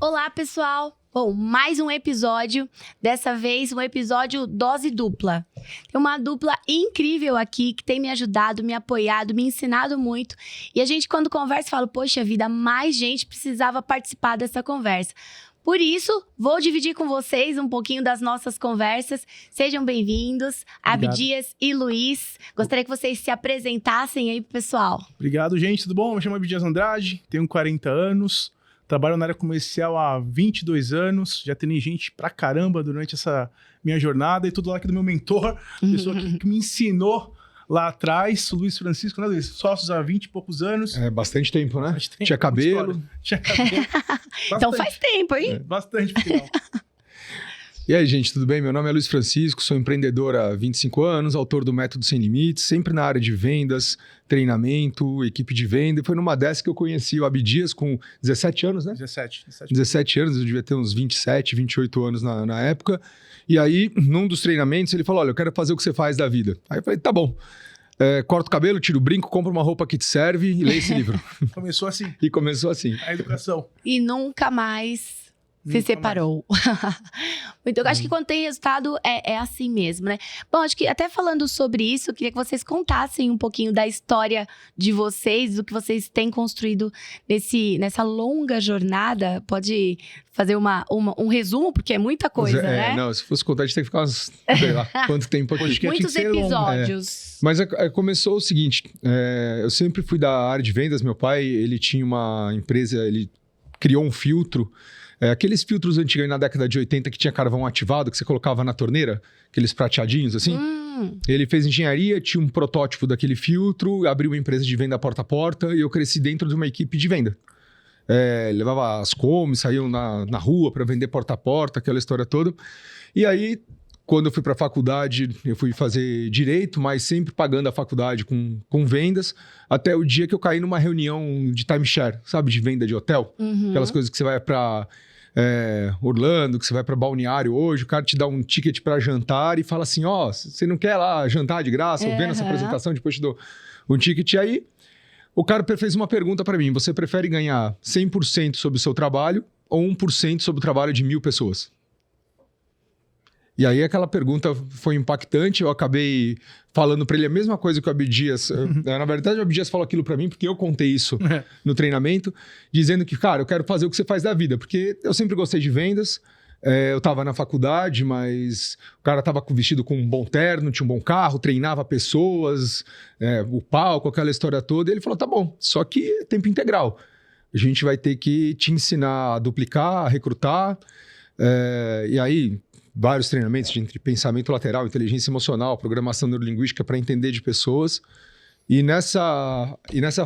Olá, pessoal! Bom, mais um episódio, dessa vez um episódio dose dupla. Tem uma dupla incrível aqui que tem me ajudado, me apoiado, me ensinado muito. E a gente, quando conversa, fala, poxa vida, mais gente precisava participar dessa conversa. Por isso, vou dividir com vocês um pouquinho das nossas conversas. Sejam bem-vindos, Abdias e Luiz. Gostaria que vocês se apresentassem aí pro pessoal. Obrigado, gente. Tudo bom? Me chamo Abdias Andrade, tenho 40 anos. Trabalho na área comercial há 22 anos, já treinei gente pra caramba durante essa minha jornada e tudo lá aqui do meu mentor, pessoa que me ensinou lá atrás, o Luiz Francisco, né, Luiz? Sócios há 20 e poucos anos. É, bastante tempo, né? Bastante tempo, Tinha cabelo. Tinha cabelo. Então faz tempo, hein? Bastante, final. E aí, gente, tudo bem? Meu nome é Luiz Francisco, sou empreendedor há 25 anos, autor do Método Sem Limites, sempre na área de vendas, treinamento, equipe de venda. E foi numa dessas que eu conheci o Abdias com 17 anos, né? 17 anos, eu devia ter uns 27, 28 anos na época. E aí, num dos treinamentos, ele falou, olha, eu quero fazer o que você faz da vida. Aí eu falei, tá bom. Corta o cabelo, tira o brinco, compra uma roupa que te serve e lê esse livro. Começou assim. E começou assim. A educação. E nunca mais se separou. Muito, eu acho que quando tem resultado é assim mesmo, né? Bom, acho que até falando sobre isso, eu queria que vocês contassem um pouquinho da história de vocês, do que vocês têm construído nessa longa jornada. Pode fazer um resumo, porque é muita coisa, né? Não, se fosse contar, a gente tem que ficar uns, sei lá, quanto tempo aqui. Muitos episódios. Mas começou o seguinte, eu sempre fui da área de vendas, meu pai, ele tinha uma empresa, ele criou um filtro, aqueles filtros antigos na década de 80 que tinha carvão ativado, que você colocava na torneira, aqueles prateadinhos assim. Ele fez engenharia, tinha um protótipo daquele filtro, abriu uma empresa de venda porta a porta e eu cresci dentro de uma equipe de venda. Levava as comes, saíam na rua para vender porta a porta, aquela história toda. E aí, quando eu fui para a faculdade, eu fui fazer direito, mas sempre pagando a faculdade com vendas, até o dia que eu caí numa reunião de timeshare, sabe? De venda de hotel. Aquelas coisas que você vai para Orlando, que você vai para Balneário hoje, o cara te dá um ticket para jantar e fala assim, você não quer lá jantar de graça? Ou vendo essa apresentação, depois te dou um ticket. E aí, o cara fez uma pergunta para mim, você prefere ganhar 100% sobre o seu trabalho ou 1% sobre o trabalho de 1000 pessoas? E aí aquela pergunta foi impactante, eu acabei falando para ele a mesma coisa que o Abdias. Na verdade, o Abdias falou aquilo para mim porque eu contei isso no treinamento, dizendo que, cara, eu quero fazer o que você faz da vida, porque eu sempre gostei de vendas, eu estava na faculdade, mas o cara estava vestido com um bom terno, tinha um bom carro, treinava pessoas, o palco, aquela história toda, e ele falou, tá bom, só que é tempo integral. A gente vai ter que te ensinar a duplicar, a recrutar, e aí vários treinamentos entre pensamento lateral, inteligência emocional, programação neurolinguística para entender de pessoas. E nessa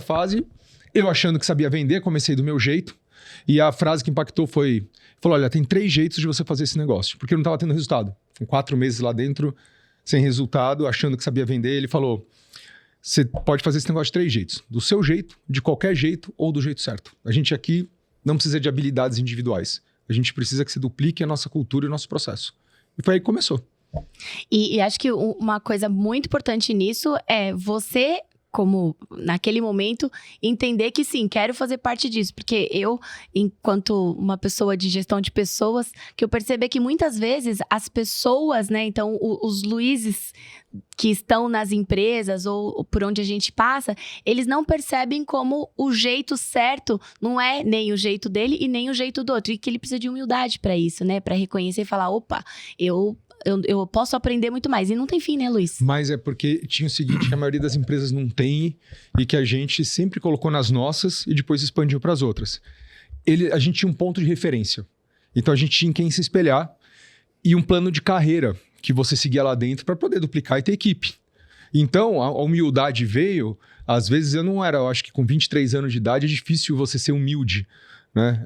fase, eu achando que sabia vender, comecei do meu jeito. E a frase que impactou falou, olha, tem 3 jeitos de você fazer esse negócio. Porque eu não estava tendo resultado. Com 4 meses lá dentro, sem resultado, achando que sabia vender, ele falou, você pode fazer esse negócio de 3 jeitos. Do seu jeito, de qualquer jeito ou do jeito certo. A gente aqui não precisa de habilidades individuais. A gente precisa que você duplique a nossa cultura e o nosso processo. E foi aí que começou. E acho que uma coisa muito importante nisso é você, como naquele momento, entender que sim, quero fazer parte disso. Porque eu, enquanto uma pessoa de gestão de pessoas, que eu percebo é que muitas vezes as pessoas, né? Então, os Luizes que estão nas empresas ou por onde a gente passa, eles não percebem como o jeito certo não é nem o jeito dele e nem o jeito do outro. E que ele precisa de humildade para isso, né? Para reconhecer e falar, opa, eu posso aprender muito mais. E não tem fim, né, Luiz? Mas é porque tinha o seguinte, que a maioria das empresas não tem e que a gente sempre colocou nas nossas e depois expandiu para as outras. A gente tinha um ponto de referência. Então, a gente tinha em quem se espelhar e um plano de carreira que você seguia lá dentro para poder duplicar e ter equipe. Então, a humildade veio, às vezes eu acho que com 23 anos de idade é difícil você ser humilde, né?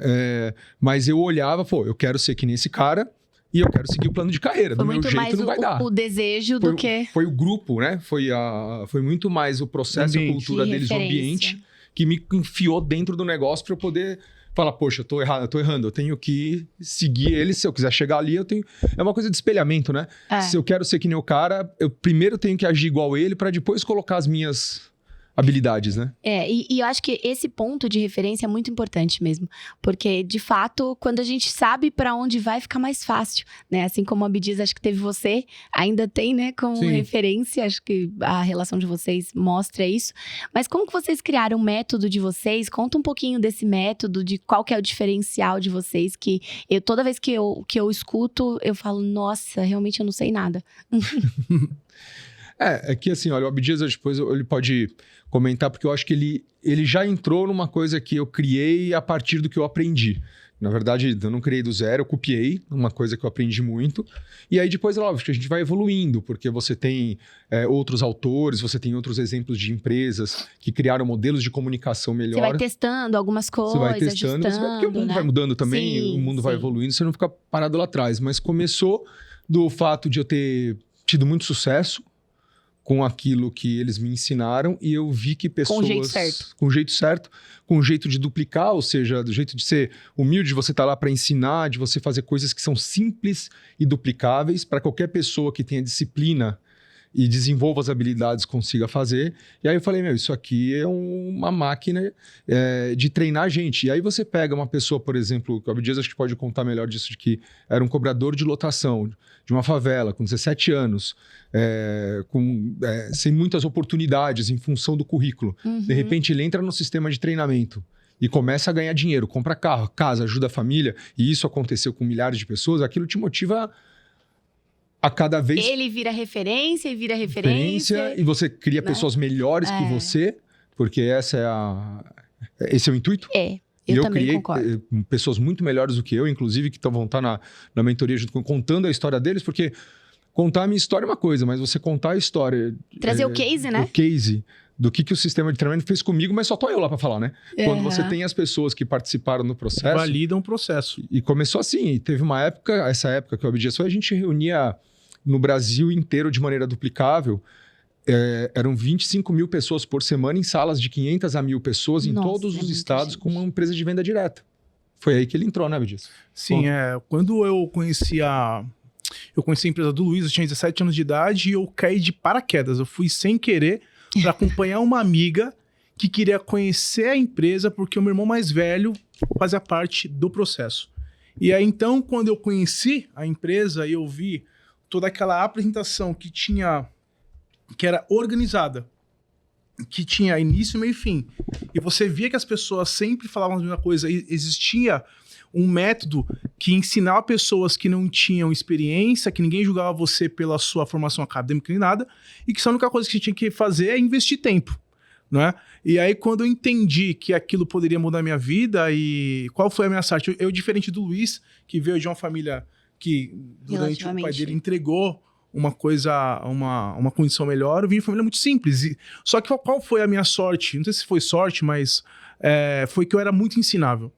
Mas eu olhava, eu quero ser que nem esse cara e eu quero seguir o plano de carreira. Do meu jeito não vai dar. O desejo do que... Foi o grupo, né? Foi muito mais o processo, a cultura deles, o ambiente, que me enfiou dentro do negócio para eu poder falar, poxa, eu tô errando, eu tenho que seguir ele, se eu quiser chegar ali, eu tenho... É uma coisa de espelhamento, né? Se eu quero ser que nem o cara, eu primeiro tenho que agir igual ele para depois colocar as minhas habilidades, né? E eu acho que esse ponto de referência é muito importante mesmo. Porque, de fato, quando a gente sabe pra onde vai, fica mais fácil, né? Assim como a Abdias, acho que teve você, ainda tem, né? Como Sim. referência, acho que a relação de vocês mostra isso. Mas como que vocês criaram o método de vocês? Conta um pouquinho desse método, de qual que é o diferencial de vocês, que toda vez que eu escuto, eu falo, nossa, realmente eu não sei nada. É que assim, olha, o Abdias depois ele pode comentar, porque eu acho que ele já entrou numa coisa que eu criei a partir do que eu aprendi. Na verdade, eu não criei do zero, eu copiei uma coisa que eu aprendi muito. E aí depois, óbvio, que a gente vai evoluindo, porque você tem outros autores, você tem outros exemplos de empresas que criaram modelos de comunicação melhor. Você vai testando algumas coisas, você vai testando, porque o mundo né? vai mudando também, Sim, o mundo vai sim. evoluindo, você não fica parado lá atrás. Mas começou do fato de eu ter tido muito sucesso com aquilo que eles me ensinaram, e eu vi que pessoas... Com o jeito certo. Com o jeito certo, com o jeito de duplicar, ou seja, do jeito de ser humilde, de você estar lá para ensinar, de você fazer coisas que são simples e duplicáveis, para qualquer pessoa que tenha disciplina e desenvolva as habilidades consiga fazer. E aí eu falei, isso aqui é uma máquina de treinar a gente. E aí você pega uma pessoa, por exemplo, que o Abdias acho que pode contar melhor disso, de que era um cobrador de lotação de uma favela, com 17 anos, sem muitas oportunidades em função do currículo. Uhum. De repente ele entra no sistema de treinamento e começa a ganhar dinheiro, compra carro, casa, ajuda a família, e isso aconteceu com milhares de pessoas, aquilo te motiva a cada vez... Ele vira referência e vira referência. E você cria pessoas melhores que você, porque esse é o intuito. Eu criei também concordo. Pessoas muito melhores do que eu, inclusive, que vão estar na mentoria junto contando a história deles, porque contar a minha história é uma coisa, mas você contar a história... Trazer o case, né? O case do que o sistema de treinamento fez comigo, mas só tô eu lá para falar, né? Quando você tem as pessoas que participaram no processo... Validam o processo. E começou assim, e teve uma época, essa época que eu Abdias foi, a gente reunia no Brasil inteiro de maneira duplicável, eram 25 mil pessoas por semana em salas de 500 a 1.000 pessoas em todos os estados com uma empresa de venda direta. Foi aí que ele entrou, né, Abdias? Sim, quando eu conheci a empresa do Luiz, eu tinha 17 anos de idade e eu caí de paraquedas. Eu fui sem querer para acompanhar uma amiga que queria conhecer a empresa porque o meu irmão mais velho fazia parte do processo. E aí, então, quando eu conheci a empresa e eu vi toda aquela apresentação que era organizada, que tinha início, meio e fim, e você via que as pessoas sempre falavam a mesma coisa, e existia um método que ensinava pessoas que não tinham experiência, que ninguém julgava você pela sua formação acadêmica nem nada, e que a única coisa que você tinha que fazer é investir tempo, né? E aí, quando eu entendi que aquilo poderia mudar a minha vida, e qual foi a minha sorte? Eu diferente do Luiz, que veio de uma família que, durante o pai dele, entregou uma coisa, uma condição melhor, eu vim de uma família muito simples. Só que qual foi a minha sorte? Não sei se foi sorte, mas foi que eu era muito ensinável.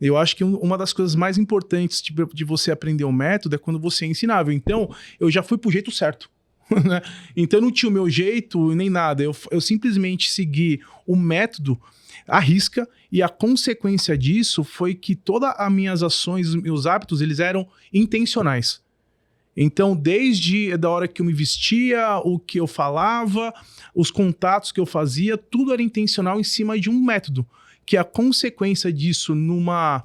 Eu acho que uma das coisas mais importantes de você aprender um método é quando você é ensinável. Então, eu já fui pro jeito certo. Né? Então, eu não tinha o meu jeito nem nada. Eu simplesmente segui o método à risca, e a consequência disso foi que todas as minhas ações, os meus hábitos, eles eram intencionais. Então, desde da hora que eu me vestia, o que eu falava, os contatos que eu fazia, tudo era intencional em cima de um método, que a consequência disso, numa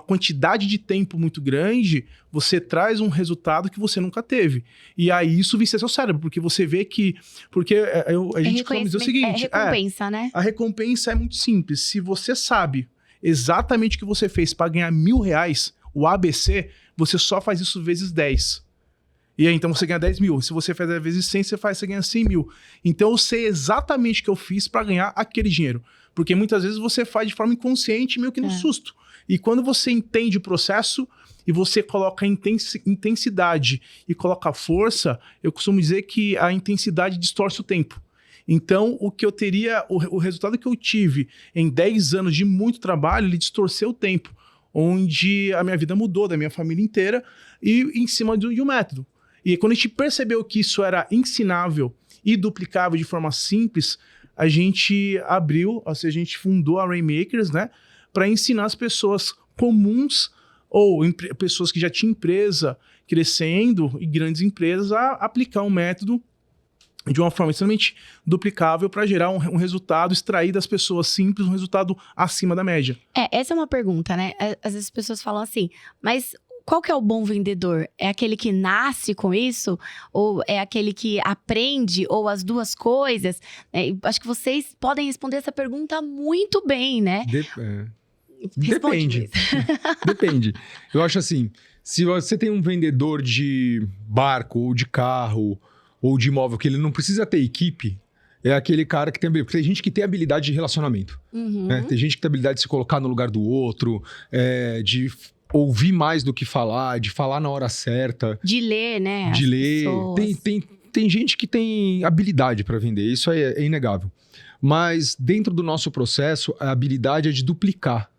quantidade de tempo muito grande, você traz um resultado que você nunca teve. E aí isso vicia seu cérebro, porque você vê que... Porque a gente costuma dizer o seguinte... recompensa, né? A recompensa é muito simples. Se você sabe exatamente o que você fez para ganhar R$1.000, o ABC, você só faz isso vezes 10. E aí, então, você ganha 10 mil. Se você fizer vezes 100, você ganha 100 mil. Então, eu sei exatamente o que eu fiz para ganhar aquele dinheiro. Porque muitas vezes você faz de forma inconsciente, meio que no susto. E quando você entende o processo e você coloca intensidade e coloca força, eu costumo dizer que a intensidade distorce o tempo. Então, o que eu teria, o resultado que eu tive em 10 anos de muito trabalho, ele distorceu o tempo. Onde a minha vida mudou, da minha família inteira, e em cima de um método. E quando a gente percebeu que isso era ensinável e duplicável de forma simples, a gente abriu, ou seja, a gente fundou a Rainmakers, né, para ensinar as pessoas comuns ou pessoas que já tinham empresa crescendo e grandes empresas a aplicar um método de uma forma extremamente duplicável para gerar um resultado, extrair das pessoas simples um resultado acima da média. Essa é uma pergunta, né? Às vezes as pessoas falam assim, mas qual que é o bom vendedor? É aquele que nasce com isso? Ou é aquele que aprende? Ou as duas coisas? Acho que vocês podem responder essa pergunta muito bem, né? Depende. Depende. Eu acho assim, se você tem um vendedor de barco ou de carro ou de imóvel que ele não precisa ter equipe, é aquele cara que tem habilidade. Porque tem gente que tem habilidade de relacionamento. Né? Tem gente que tem habilidade de se colocar no lugar do outro, de ouvir mais do que falar, de falar na hora certa. De ler, né? De ler. Tem gente que tem habilidade para vender, isso é inegável. Mas dentro do nosso processo, a habilidade é de duplicar,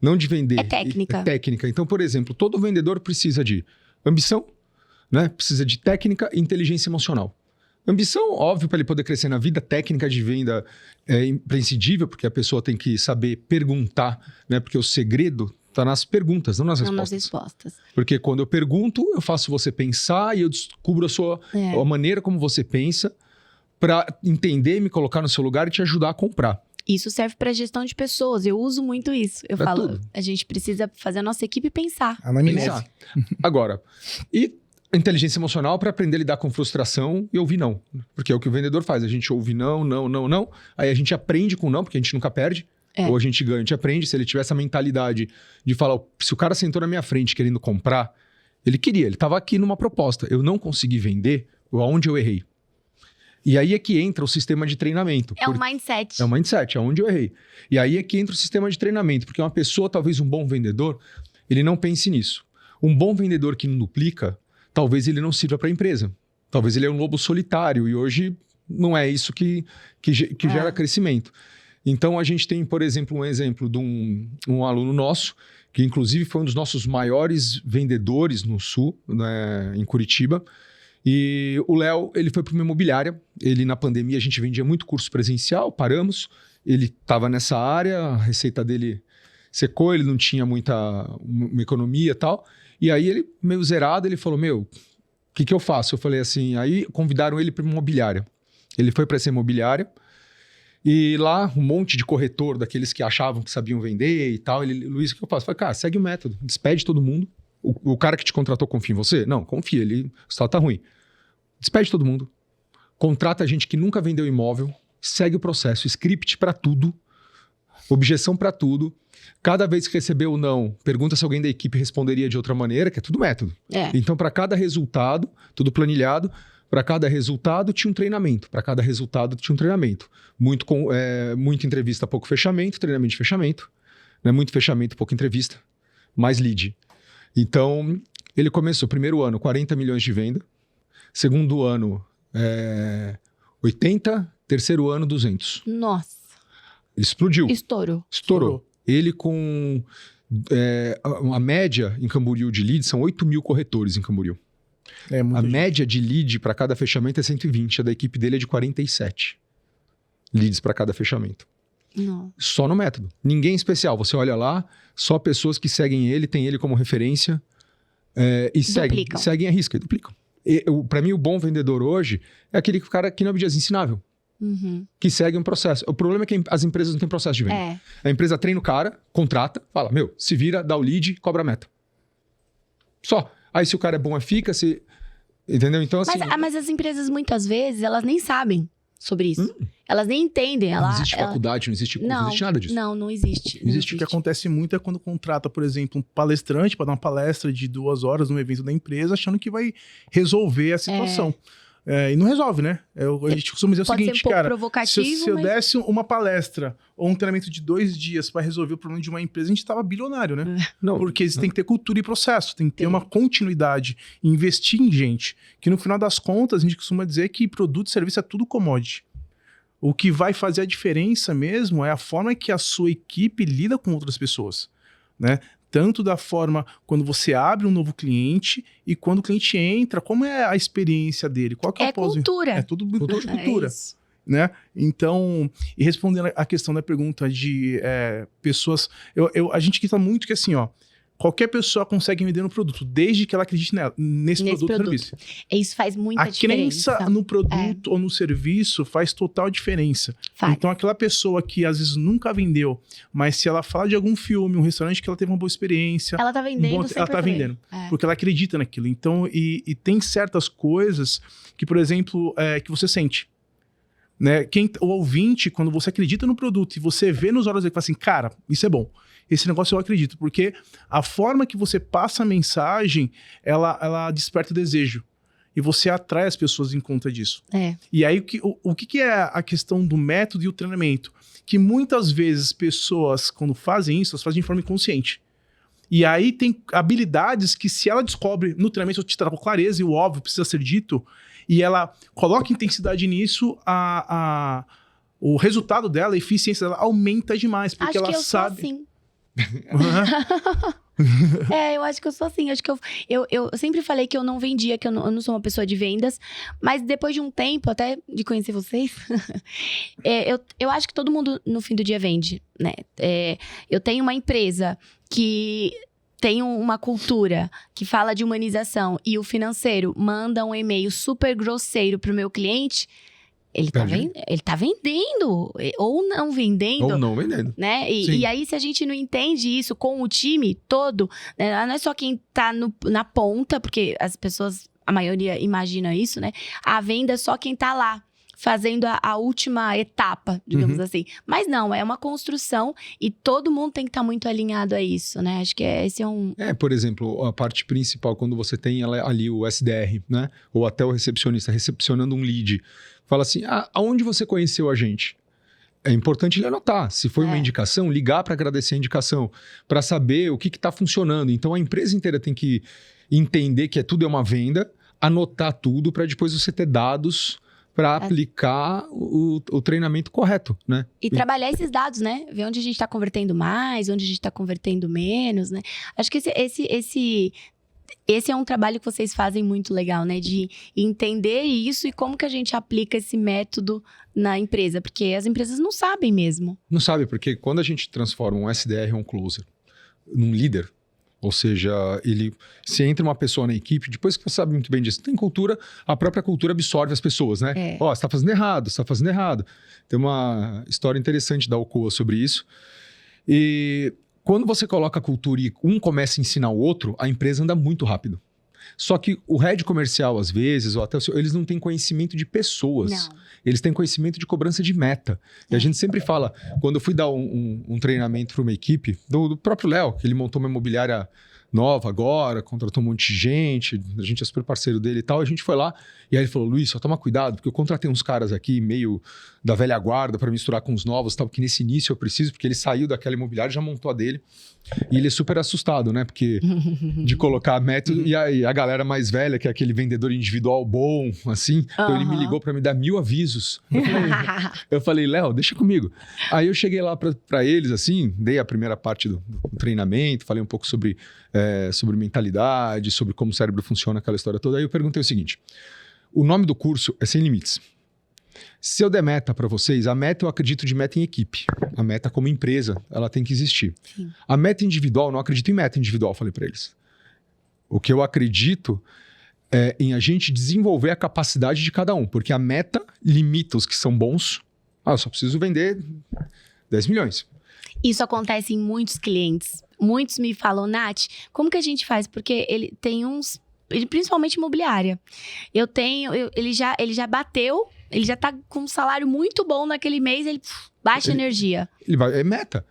não de vender. É técnica. É técnica. Então, por exemplo, todo vendedor precisa de ambição, né? Precisa de técnica e inteligência emocional. Ambição, óbvio, para ele poder crescer na vida. Técnica de venda é imprescindível, porque a pessoa tem que saber perguntar, né? Porque o segredo está nas perguntas, não nas respostas. Porque quando eu pergunto, eu faço você pensar e eu descubro a maneira como você pensa para entender, me colocar no seu lugar e te ajudar a comprar. Isso serve para gestão de pessoas. Eu uso muito isso. Eu falo, tudo. A gente precisa fazer a nossa equipe pensar. Pensar. Agora, e inteligência emocional para aprender a lidar com frustração e ouvir não. Porque é o que o vendedor faz. A gente ouve não. Aí a gente aprende com não, porque a gente nunca perde. Ou a gente ganha, a gente aprende. Se ele tiver essa mentalidade de falar, se o cara sentou na minha frente querendo comprar, ele estava aqui numa proposta. Eu não consegui vender, aonde eu errei. E aí é que entra o sistema de treinamento. É um mindset. É um mindset, é onde eu errei. E aí é que entra o sistema de treinamento. Porque uma pessoa, talvez um bom vendedor, ele não pense nisso. Um bom vendedor que não duplica, talvez ele não sirva para a empresa. Talvez ele é um lobo solitário. E hoje não é isso que gera crescimento. Então, a gente tem, por exemplo, um exemplo de um aluno nosso, que inclusive foi um dos nossos maiores vendedores no Sul, né, em Curitiba. E o Léo, ele foi para uma imobiliária. Ele, na pandemia, a gente vendia muito curso presencial, paramos. Ele estava nessa área, a receita dele secou, ele não tinha uma economia e tal. E aí, ele, meio zerado, ele falou, o que eu faço? Eu falei assim, aí convidaram ele para uma imobiliária. Ele foi para essa imobiliária. E lá, um monte de corretor, daqueles que achavam que sabiam vender e tal. Luiz, o que eu faço? Eu falei, cara, segue o método. Despede todo mundo. O cara que te contratou confia em você? Não, confia. O estado tá ruim. Despede todo mundo. Contrata gente que nunca vendeu imóvel. Segue o processo. Script para tudo. Objeção para tudo. Cada vez que recebeu o não, pergunta se alguém da equipe responderia de outra maneira, que é tudo método. Então, para cada resultado, tudo planilhado, para cada resultado tinha um treinamento. Para cada resultado tinha um treinamento. Muita entrevista, pouco fechamento. Treinamento de fechamento. Né? Muito fechamento, pouca entrevista. Mais lead. Então, ele começou, primeiro ano, 40 milhões de venda. Segundo ano, 80. Terceiro ano, 200. Nossa. Ele explodiu. Estourou. Ele com... a média em Camboriú de lead são 8 mil corretores em Camboriú. A média de lead para cada fechamento é 120. A da equipe dele é de 47 leads para cada fechamento. Não. Só no método. Ninguém especial. Você olha lá, só pessoas que seguem ele, tem ele como referência e seguem a risca e duplicam. Para mim, o bom vendedor hoje é aquele cara que não é ensinável. Que segue um processo. O problema é que as empresas não têm processo de venda. A empresa treina o cara, contrata, fala, se vira, dá o lead, cobra a meta. Só. Aí se o cara é bom, fica, se... Entendeu? Então, assim... Mas as empresas, muitas vezes, elas nem sabem sobre isso. Elas nem entendem. Não existe faculdade, não existe curso, não existe nada disso. Não existe. O que acontece muito é quando contrata, por exemplo, um palestrante para dar uma palestra de 2 horas num evento da empresa, achando que vai resolver a situação. E não resolve, né? A gente costuma dizer o seguinte, ser um pouco cara, provocativo, se eu desse uma palestra ou um treinamento de 2 dias para resolver o problema de uma empresa, a gente estava bilionário, né? Porque você tem que ter cultura e processo, tem que ter uma continuidade, investir em gente, que no final das contas a gente costuma dizer que produto e serviço é tudo commodity. O que vai fazer a diferença mesmo é a forma que a sua equipe lida com outras pessoas, né? Tanto da forma quando você abre um novo cliente e quando o cliente entra, como é a experiência dele? Qual que é o cultura. É tudo cultura. Né? Então, e respondendo a questão da pergunta de pessoas... a gente quita muito que assim, qualquer pessoa consegue vender no produto, desde que ela acredite nesse produto ou serviço. Isso faz muita diferença. A crença no produto ou no serviço faz total diferença. Faz. Então, aquela pessoa que às vezes nunca vendeu, mas se ela fala de algum filme, um restaurante que ela teve uma boa experiência... Ela tá vendendo sem ela tá perceber. vendendo, porque ela acredita naquilo. Então, e tem certas coisas que, por exemplo, que você sente. Né? O ouvinte, quando você acredita no produto e você vê nos olhos dele e fala assim, cara, isso é bom. Esse negócio eu acredito, porque a forma que você passa a mensagem, ela desperta o desejo. E você atrai as pessoas em conta disso. E aí, o que é a questão do método e o treinamento? Que muitas vezes pessoas, quando fazem isso, elas fazem de forma inconsciente. E aí tem habilidades que, se ela descobre no treinamento, eu te trago clareza e o óbvio precisa ser dito, e ela coloca intensidade nisso, o resultado dela, a eficiência dela aumenta demais. Porque Acho ela que eu sabe. sou assim. Eu acho que eu sou assim. Acho que eu sempre falei que eu não vendia, que eu não sou uma pessoa de vendas. Mas depois de um tempo, até de conhecer vocês, eu acho que todo mundo no fim do dia vende, né? Eu tenho uma empresa que tem uma cultura que fala de humanização e o financeiro manda um e-mail super grosseiro pro meu cliente. Ele tá vendendo, ou não vendendo. Ou não vendendo. Né? E aí, se a gente não entende isso com o time todo, né? Não é só quem tá na ponta, porque as pessoas, a maioria imagina isso, né? A venda é só quem tá lá, fazendo a última etapa, digamos assim. Mas não, é uma construção e todo mundo tem que estar muito alinhado a isso, né? Acho que esse é um... Por exemplo, a parte principal, quando você tem ali o SDR, né? Ou até o recepcionista recepcionando um lead, fala assim, aonde você conheceu a gente? É importante ele anotar. Se foi uma indicação, ligar para agradecer a indicação, para saber o que está funcionando. Então, a empresa inteira tem que entender que tudo é uma venda, anotar tudo para depois você ter dados para aplicar o treinamento correto, né? E trabalhar esses dados, né? Ver onde a gente está convertendo mais, onde a gente está convertendo menos, né? Acho que esse é um trabalho que vocês fazem muito legal, né? De entender isso e como que a gente aplica esse método na empresa. Porque as empresas não sabem mesmo. Não sabe, porque quando a gente transforma um SDR ou um closer num líder, ou seja, se entra uma pessoa na equipe, depois que você sabe muito bem disso, tem cultura, a própria cultura absorve as pessoas, né? Você tá fazendo errado, você tá fazendo errado. Tem uma história interessante da Alcoa sobre isso. E quando você coloca a cultura e um começa a ensinar o outro, a empresa anda muito rápido. Só que o head comercial, às vezes, ou até eles não têm conhecimento de pessoas. Não. Eles têm conhecimento de cobrança de meta. E a gente sempre fala, quando eu fui dar um treinamento para uma equipe, do próprio Léo, que ele montou uma imobiliária nova agora, contratou um monte de gente, a gente é super parceiro dele e tal, a gente foi lá, e aí ele falou, Luiz, só toma cuidado, porque eu contratei uns caras aqui, meio da velha guarda, para misturar com os novos, tal, porque nesse início eu preciso, porque ele saiu daquela imobiliária, já montou a dele, e ele é super assustado, né, porque de colocar método, e a galera mais velha, que é aquele vendedor individual bom, assim, então ele me ligou para me dar 1000 avisos. Eu falei, Léo, deixa comigo. Aí eu cheguei lá para eles, assim, dei a primeira parte do treinamento, falei um pouco sobre mentalidade, sobre como o cérebro funciona, aquela história toda. Aí eu perguntei o seguinte, o nome do curso é Sem Limites. Se eu der meta para vocês, a meta eu acredito de meta em equipe. A meta como empresa, ela tem que existir. Sim. A meta individual, não acredito em meta individual, falei para eles. O que eu acredito é em a gente desenvolver a capacidade de cada um, porque a meta limita os que são bons. Eu só preciso vender 10 milhões. Isso acontece em muitos clientes. Muitos me falam, Nath, como que a gente faz? Porque ele tem principalmente imobiliária. Ele já bateu, ele já tá com um salário muito bom naquele mês, ele baixa energia. É meta.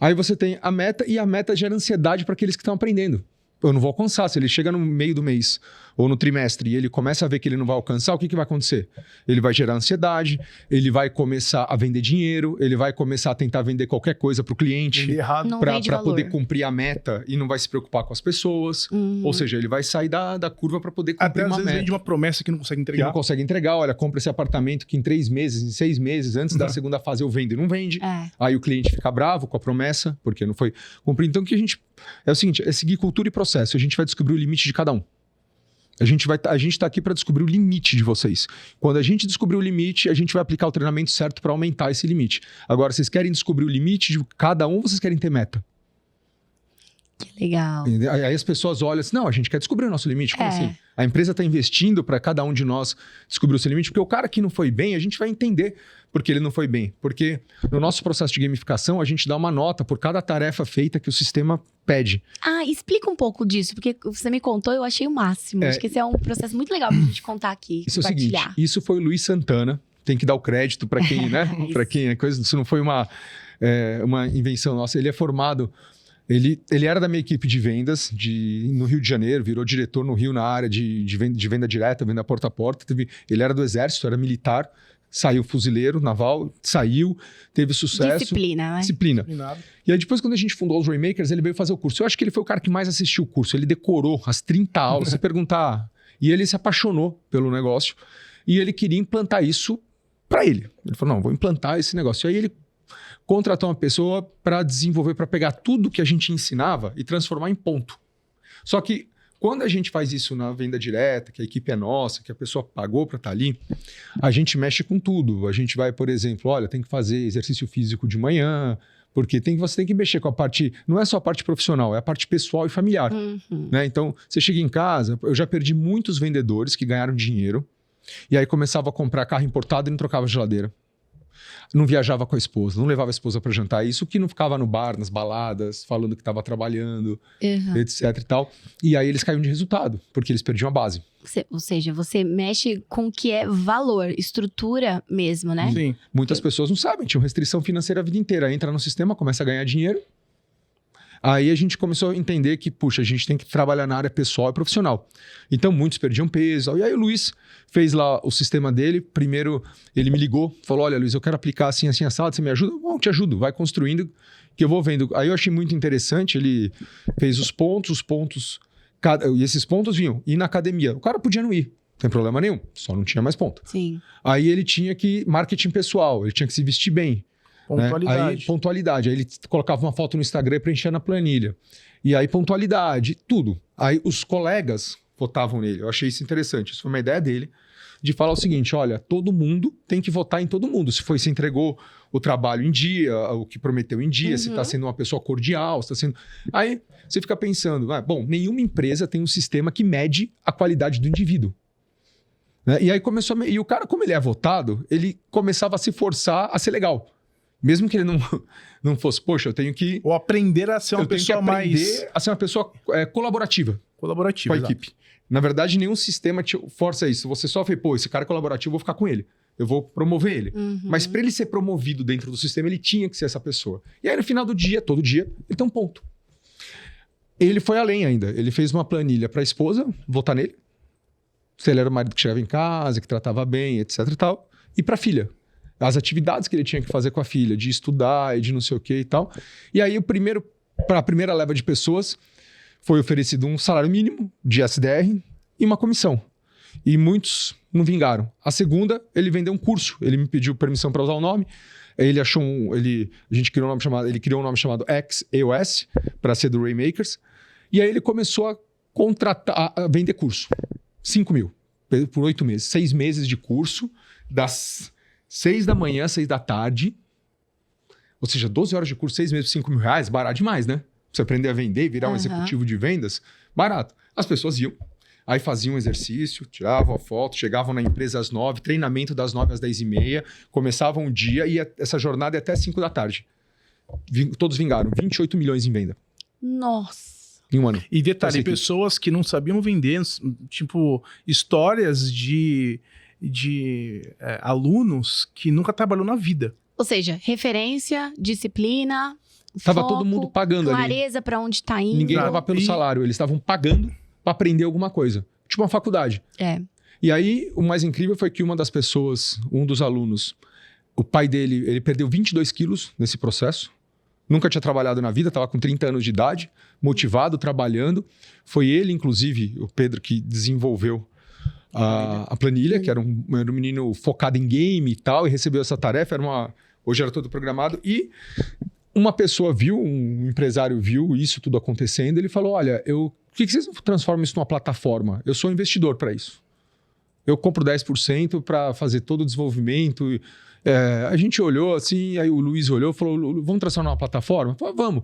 Aí você tem a meta e a meta gera ansiedade para aqueles que estão aprendendo. Eu não vou alcançar. Se ele chega no meio do mês ou no trimestre e ele começa a ver que ele não vai alcançar, o que vai acontecer? Ele vai gerar ansiedade, ele vai começar a vender dinheiro, ele vai começar a tentar vender qualquer coisa para o cliente para poder cumprir a meta e não vai se preocupar com as pessoas. Ou seja, ele vai sair da curva para poder cumprir uma meta. Até às vezes vende uma promessa que não consegue entregar. Que não consegue entregar. Olha, compra esse apartamento que em 3 meses, em 6 meses, antes da segunda fase eu vendo e não vende. Aí o cliente fica bravo com a promessa, porque não foi cumprir. Então o que a gente... É o seguinte, é seguir cultura e processo. A gente vai descobrir o limite de cada um. A gente está aqui para descobrir o limite de vocês. Quando a gente descobrir o limite, a gente vai aplicar o treinamento certo para aumentar esse limite. Agora, vocês querem descobrir o limite de cada um ou vocês querem ter meta? Que legal. Aí as pessoas olham assim, não, a gente quer descobrir o nosso limite. Como assim? A empresa está investindo para cada um de nós descobrir o seu limite, porque o cara que não foi bem, a gente vai entender porque ele não foi bem. Porque no nosso processo de gamificação, a gente dá uma nota por cada tarefa feita que o sistema pede. Explica um pouco disso, porque você me contou, eu achei o máximo. Acho que esse é um processo muito legal pra gente contar aqui, Isso é o seguinte, compartilhar. isso foi o Luiz Santana, tem que dar o crédito para quem, né? Para quem é coisa, isso não foi uma invenção nossa. Ele é formado, ele era da minha equipe de vendas no Rio de Janeiro, virou diretor no Rio na área de venda direta, venda porta a porta. Ele era do exército, era militar, saiu fuzileiro naval, teve sucesso. Disciplina, né? Disciplina. E aí depois, quando a gente fundou os Rainmakers, ele veio fazer o curso. Eu acho que ele foi o cara que mais assistiu o curso. Ele decorou as 30 aulas, você perguntar. E ele se apaixonou pelo negócio. E ele queria implantar isso para ele. Ele falou, não, vou implantar esse negócio. E aí ele contratou uma pessoa para desenvolver, para pegar tudo que a gente ensinava e transformar em ponto. Só que quando a gente faz isso na venda direta, que a equipe é nossa, que a pessoa pagou para estar ali, a gente mexe com tudo. A gente vai, por exemplo, olha, tem que fazer exercício físico de manhã, porque você tem que mexer com a parte, não é só a parte profissional, é a parte pessoal e familiar. Né? Então, você chega em casa, eu já perdi muitos vendedores que ganharam dinheiro, e aí começava a comprar carro importado e não trocava geladeira. Não viajava com a esposa, não levava a esposa para jantar. Isso que não ficava no bar, nas baladas, falando que estava trabalhando, etc e tal. E aí eles caíam de resultado, porque eles perdiam a base. Ou seja, você mexe com o que é valor, estrutura mesmo, né? Sim. Muitas pessoas não sabem, tinham restrição financeira a vida inteira. Entra no sistema, começa a ganhar dinheiro. Aí a gente começou a entender que, puxa, a gente tem que trabalhar na área pessoal e profissional. Então, muitos perdiam peso. E aí o Luiz fez lá o sistema dele. Primeiro, ele me ligou, falou, olha, Luiz, eu quero aplicar assim, assim, assado, você me ajuda? Bom, te ajudo, vai construindo, que eu vou vendo. Aí eu achei muito interessante, ele fez os pontos, e esses pontos vinham. Ir na academia, o cara podia não ir, não tem problema nenhum, só não tinha mais ponto. Sim. Aí ele tinha que, marketing pessoal, ele tinha que se vestir bem. Pontualidade. Aí, pontualidade. Aí ele colocava uma foto no Instagram para encher na planilha. E aí, pontualidade, tudo. Aí os colegas votavam nele. Eu achei isso interessante. Isso foi uma ideia dele, de falar o seguinte, olha, todo mundo tem que votar em todo mundo. Se entregou o trabalho em dia, o que prometeu em dia, se está sendo uma pessoa cordial, se está sendo... Aí você fica pensando, bom, nenhuma empresa tem um sistema que mede a qualidade do indivíduo. Né? E aí começou E o cara, como ele é votado, ele começava a se forçar a ser legal. Mesmo que ele não fosse, poxa, eu tenho que... Ou aprender a ser uma pessoa mais... a ser uma pessoa colaborativa. Colaborativa, com a equipe. Na verdade, nenhum sistema te força isso. Você só fala, esse cara é colaborativo, eu vou ficar com ele. Eu vou promover ele. Mas para ele ser promovido dentro do sistema, ele tinha que ser essa pessoa. E aí, no final do dia, todo dia, ele tem um ponto. Ele foi além ainda. Ele fez uma planilha para a esposa, votar nele. Se ele era o marido que chegava em casa, que tratava bem, etc e tal. E para a filha. As atividades que ele tinha que fazer com a filha, de estudar e de não sei o que e tal. E aí, para a primeira leva de pessoas, foi oferecido um salário mínimo de SDR e uma comissão. E muitos não vingaram. A segunda, ele vendeu um curso. Ele me pediu permissão para usar o nome. Ele achou ele criou um nome chamado XEOS, para ser do Rainmakers. E aí ele começou a vender curso. 5 mil por 8 meses. 6 meses de curso, das 6 da manhã às 6 da tarde. Ou seja, 12 horas de curso, 6 meses, 5 mil reais, barato demais, né? Pra você aprender a vender e virar um executivo de vendas, barato. As pessoas iam, aí faziam um exercício, tiravam a foto, chegavam na empresa às 9, treinamento das 9 às 10h30, começavam o dia e essa jornada ia até 5 da tarde. Todos vingaram, 28 milhões em venda. Nossa! Em um ano. E detalhe, pessoas que não sabiam vender, tipo, histórias de alunos que nunca trabalhou na vida. Ou seja, referência, disciplina, Tava foco, todo mundo pagando ali. clareza para onde tá indo. Ninguém tava pelo salário, eles estavam pagando para aprender alguma coisa. Tipo uma faculdade. E aí, o mais incrível foi que uma das pessoas, um dos alunos, o pai dele, ele perdeu 22 quilos nesse processo. Nunca tinha trabalhado na vida, estava com 30 anos de idade, motivado, trabalhando. Foi ele, inclusive, o Pedro, que desenvolveu a planilha, que era um menino focado em game e tal, e recebeu essa tarefa. Hoje era todo programado. E uma pessoa um empresário viu isso tudo acontecendo, ele falou, olha, por que vocês não transformam isso numa plataforma? Eu sou investidor para isso. Eu compro 10% para fazer todo o desenvolvimento. A gente olhou assim, aí o Luiz olhou e falou, vamos transformar numa plataforma? Falei, vamos.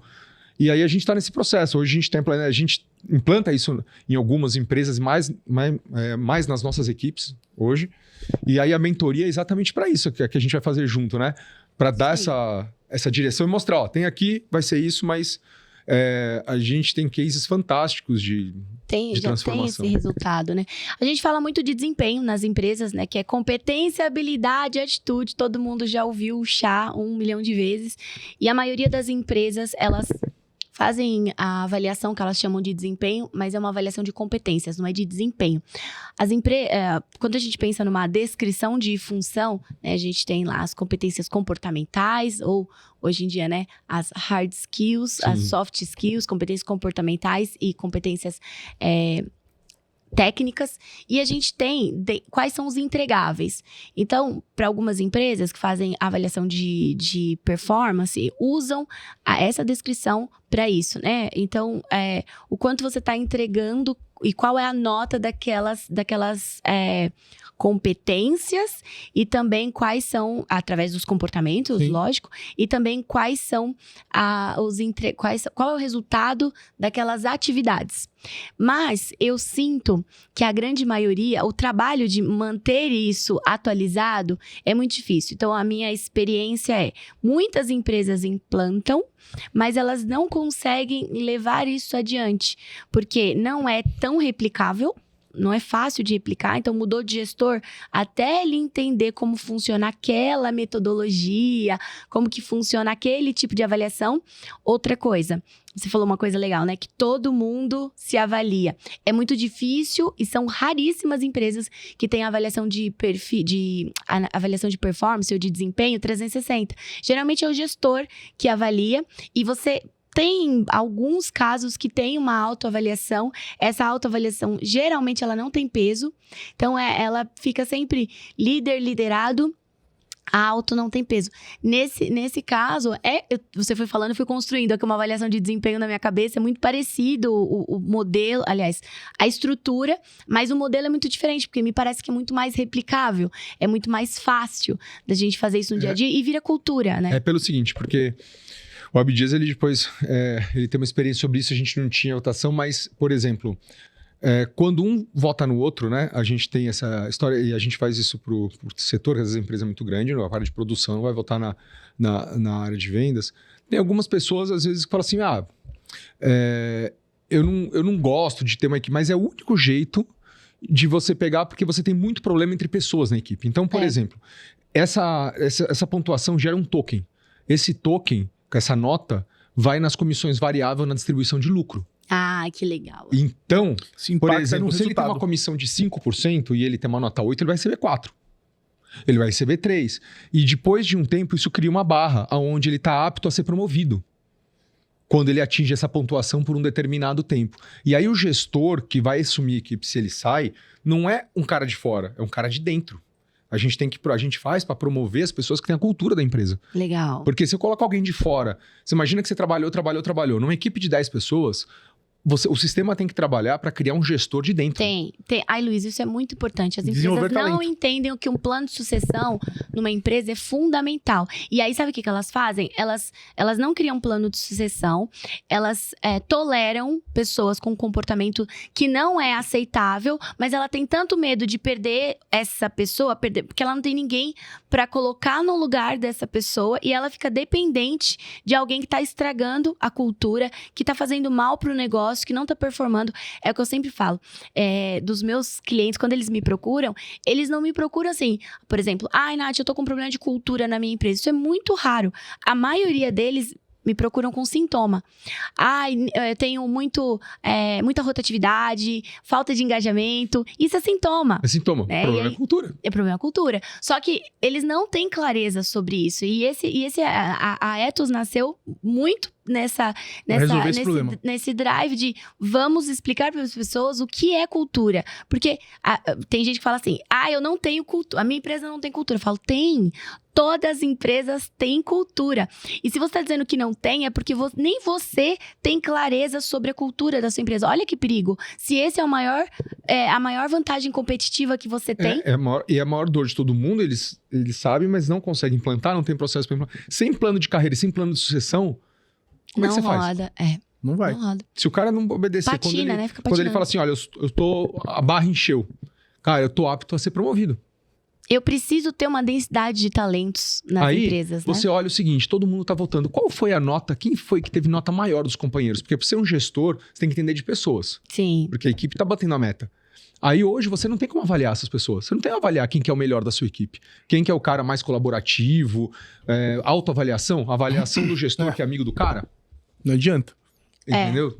E aí a gente está nesse processo. Hoje a gente implanta isso em algumas empresas, mais nas nossas equipes hoje. E aí a mentoria é exatamente para isso que a gente vai fazer junto, né? Para dar essa direção e mostrar, ó, tem aqui, vai ser isso, mas a gente tem cases fantásticos de transformação. Tem esse resultado, né? A gente fala muito de desempenho nas empresas, né? Que é competência, habilidade, atitude. Todo mundo já ouviu o chá 1 milhão de vezes. E a maioria das empresas, elas fazem a avaliação que elas chamam de desempenho, mas é uma avaliação de competências, não é de desempenho. Quando a gente pensa numa descrição de função, né, a gente tem lá as competências comportamentais, ou hoje em dia, né, as hard skills, as soft skills, competências comportamentais e competências técnicas, e a gente tem quais são os entregáveis. Então, para algumas empresas que fazem avaliação de performance, usam essa descrição para isso, né? Então, o quanto você está entregando e qual é a nota daquelas competências, e também quais são, através dos comportamentos, Sim. lógico, e também quais são qual é o resultado daquelas atividades. Mas eu sinto que a grande maioria, o trabalho de manter isso atualizado é muito difícil. Então, a minha experiência muitas empresas implantam, mas elas não conseguem levar isso adiante, porque não é tão replicável. Não é fácil de replicar, então mudou de gestor até ele entender como funciona aquela metodologia, como que funciona aquele tipo de avaliação. Outra coisa, você falou uma coisa legal, né? Que todo mundo se avalia. É muito difícil e são raríssimas empresas que têm avaliação de avaliação de performance ou de desempenho 360. Geralmente é o gestor que avalia, e você tem alguns casos que tem uma autoavaliação. Essa autoavaliação, geralmente, ela não tem peso. Então, ela fica sempre liderado. A auto não tem peso. Nesse caso, você foi falando, eu fui construindo aqui uma avaliação de desempenho na minha cabeça. É muito parecido o modelo, aliás, a estrutura, mas o modelo é muito diferente, porque me parece que é muito mais replicável. É muito mais fácil da gente fazer isso no dia a dia e vira cultura, né? É pelo seguinte, porque o Abdias, ele depois, ele tem uma experiência sobre isso, a gente não tinha votação, mas, por exemplo, quando um vota no outro, né, a gente tem essa história, e a gente faz isso pro setor, que às vezes a empresa é muito grande, a área de produção vai votar na área de vendas. Tem algumas pessoas, às vezes, que falam assim, eu não gosto de ter uma equipe, mas é o único jeito de você pegar, porque você tem muito problema entre pessoas na equipe. Então, por exemplo, essa pontuação gera um token. Esse token, essa nota, vai nas comissões variáveis na distribuição de lucro. Ah, que legal. Então, por impacta exemplo, no se ele tem resultado. uma comissão de 5% e ele tem uma nota 8, ele vai receber 4. Ele vai receber 3. E depois de um tempo, isso cria uma barra onde ele está apto a ser promovido, quando ele atinge essa pontuação por um determinado tempo. E aí o gestor que vai assumir a equipe, se ele sai, não é um cara de fora, é um cara de dentro. A gente faz para promover as pessoas que têm a cultura da empresa. Legal. Porque se eu coloco alguém de fora, você imagina que você trabalhou. Numa equipe de 10 pessoas, o sistema tem que trabalhar para criar um gestor de dentro. Tem. Ai, Luiz, isso é muito importante. As Desenvolver empresas não talento. entendem que um plano de sucessão numa empresa é fundamental. E aí, sabe o que elas fazem? Elas não criam um plano de sucessão, elas toleram pessoas com um comportamento que não é aceitável, mas ela tem tanto medo de perder essa pessoa, porque ela não tem ninguém para colocar no lugar dessa pessoa, e ela fica dependente de alguém que está estragando a cultura, que está fazendo mal para o negócio, que não tá performando. É o que eu sempre falo. Dos meus clientes, quando eles me procuram, eles não me procuram assim, por exemplo, ai, Nath, eu tô com um problema de cultura na minha empresa. Isso é muito raro. A maioria deles me procuram com sintoma. Ai, eu tenho muita rotatividade, falta de engajamento. Isso é sintoma. É sintoma. O problema é cultura. É problema cultura. Só que eles não têm clareza sobre isso. E a Ethos nasceu muito nesse drive de vamos explicar para as pessoas o que é cultura. Porque tem gente que fala assim, eu não tenho cultura, a minha empresa não tem cultura. Eu falo, tem. Todas as empresas têm cultura. E se você está dizendo que não tem, é porque nem você tem clareza sobre a cultura da sua empresa. Olha que perigo. Se esse é a maior vantagem competitiva que você tem... E a maior dor de todo mundo, eles sabem, mas não conseguem implantar, não tem processo para implantar. Sem plano de carreira e sem plano de sucessão, Como é que Não você faz? roda. Não vai. Não roda. Se o cara não obedecer, Patina, né? Fica quando ele patinando. fala assim, olha, a barra encheu. Cara, eu tô apto a ser promovido. Eu preciso ter uma densidade de talentos nas Aí, empresas, né? você olha o seguinte, todo mundo tá votando. Qual foi a nota? Quem foi que teve nota maior dos companheiros? Porque pra ser um gestor, você tem que entender de pessoas. Sim. Porque a equipe tá batendo a meta. Aí hoje você não tem como avaliar essas pessoas. Você não tem como avaliar quem que é o melhor da sua equipe. Quem que é o cara mais colaborativo. Autoavaliação. Avaliação do gestor que é amigo do cara. Não adianta. Entendeu?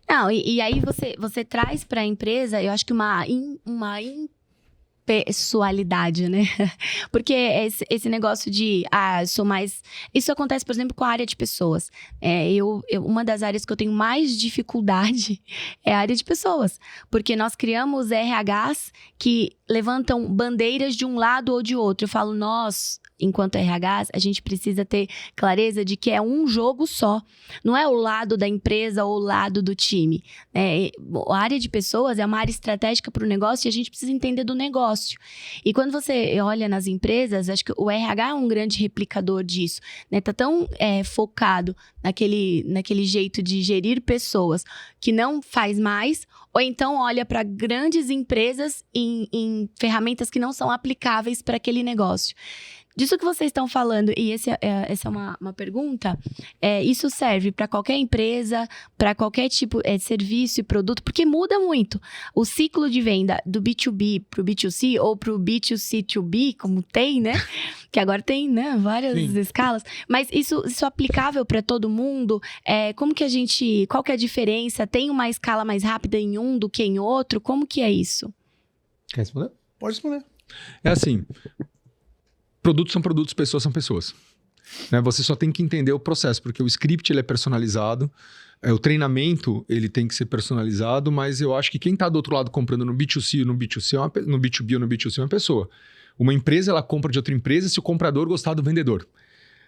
Não, e aí você traz para a empresa, eu acho que uma impessoalidade, né? Porque esse negócio de, eu sou mais... Isso acontece, por exemplo, com a área de pessoas. Uma das áreas que eu tenho mais dificuldade é a área de pessoas. Porque nós criamos RHs que levantam bandeiras de um lado ou de outro. Eu falo, nós, enquanto RHs, a gente precisa ter clareza de que é um jogo só. Não é o lado da empresa ou o lado do time. A área de pessoas é uma área estratégica para o negócio e a gente precisa entender do negócio. E quando você olha nas empresas, acho que o RH é um grande replicador disso. Né? Tá tão focado naquele jeito de gerir pessoas que não faz mais, ou então olha para grandes empresas em ferramentas que não são aplicáveis para aquele negócio. Disso que vocês estão falando, e essa é uma pergunta, isso serve para qualquer empresa, para qualquer tipo de serviço e produto, porque muda muito. O ciclo de venda do B2B para o B2C ou para o B2C2B, como tem, né? Que agora tem, né, várias escalas. Mas isso aplicável para todo mundo? Como que qual que é a diferença? Tem uma escala mais rápida em um do que em outro? Como que é isso? Quer responder? Pode responder. É assim... Produtos são produtos, pessoas são pessoas. Né? Você só tem que entender o processo, porque o script ele é personalizado, o treinamento ele tem que ser personalizado, mas eu acho que quem está do outro lado comprando no B2C, no B2B ou no B2C é uma pessoa. Uma empresa ela compra de outra empresa se o comprador gostar do vendedor.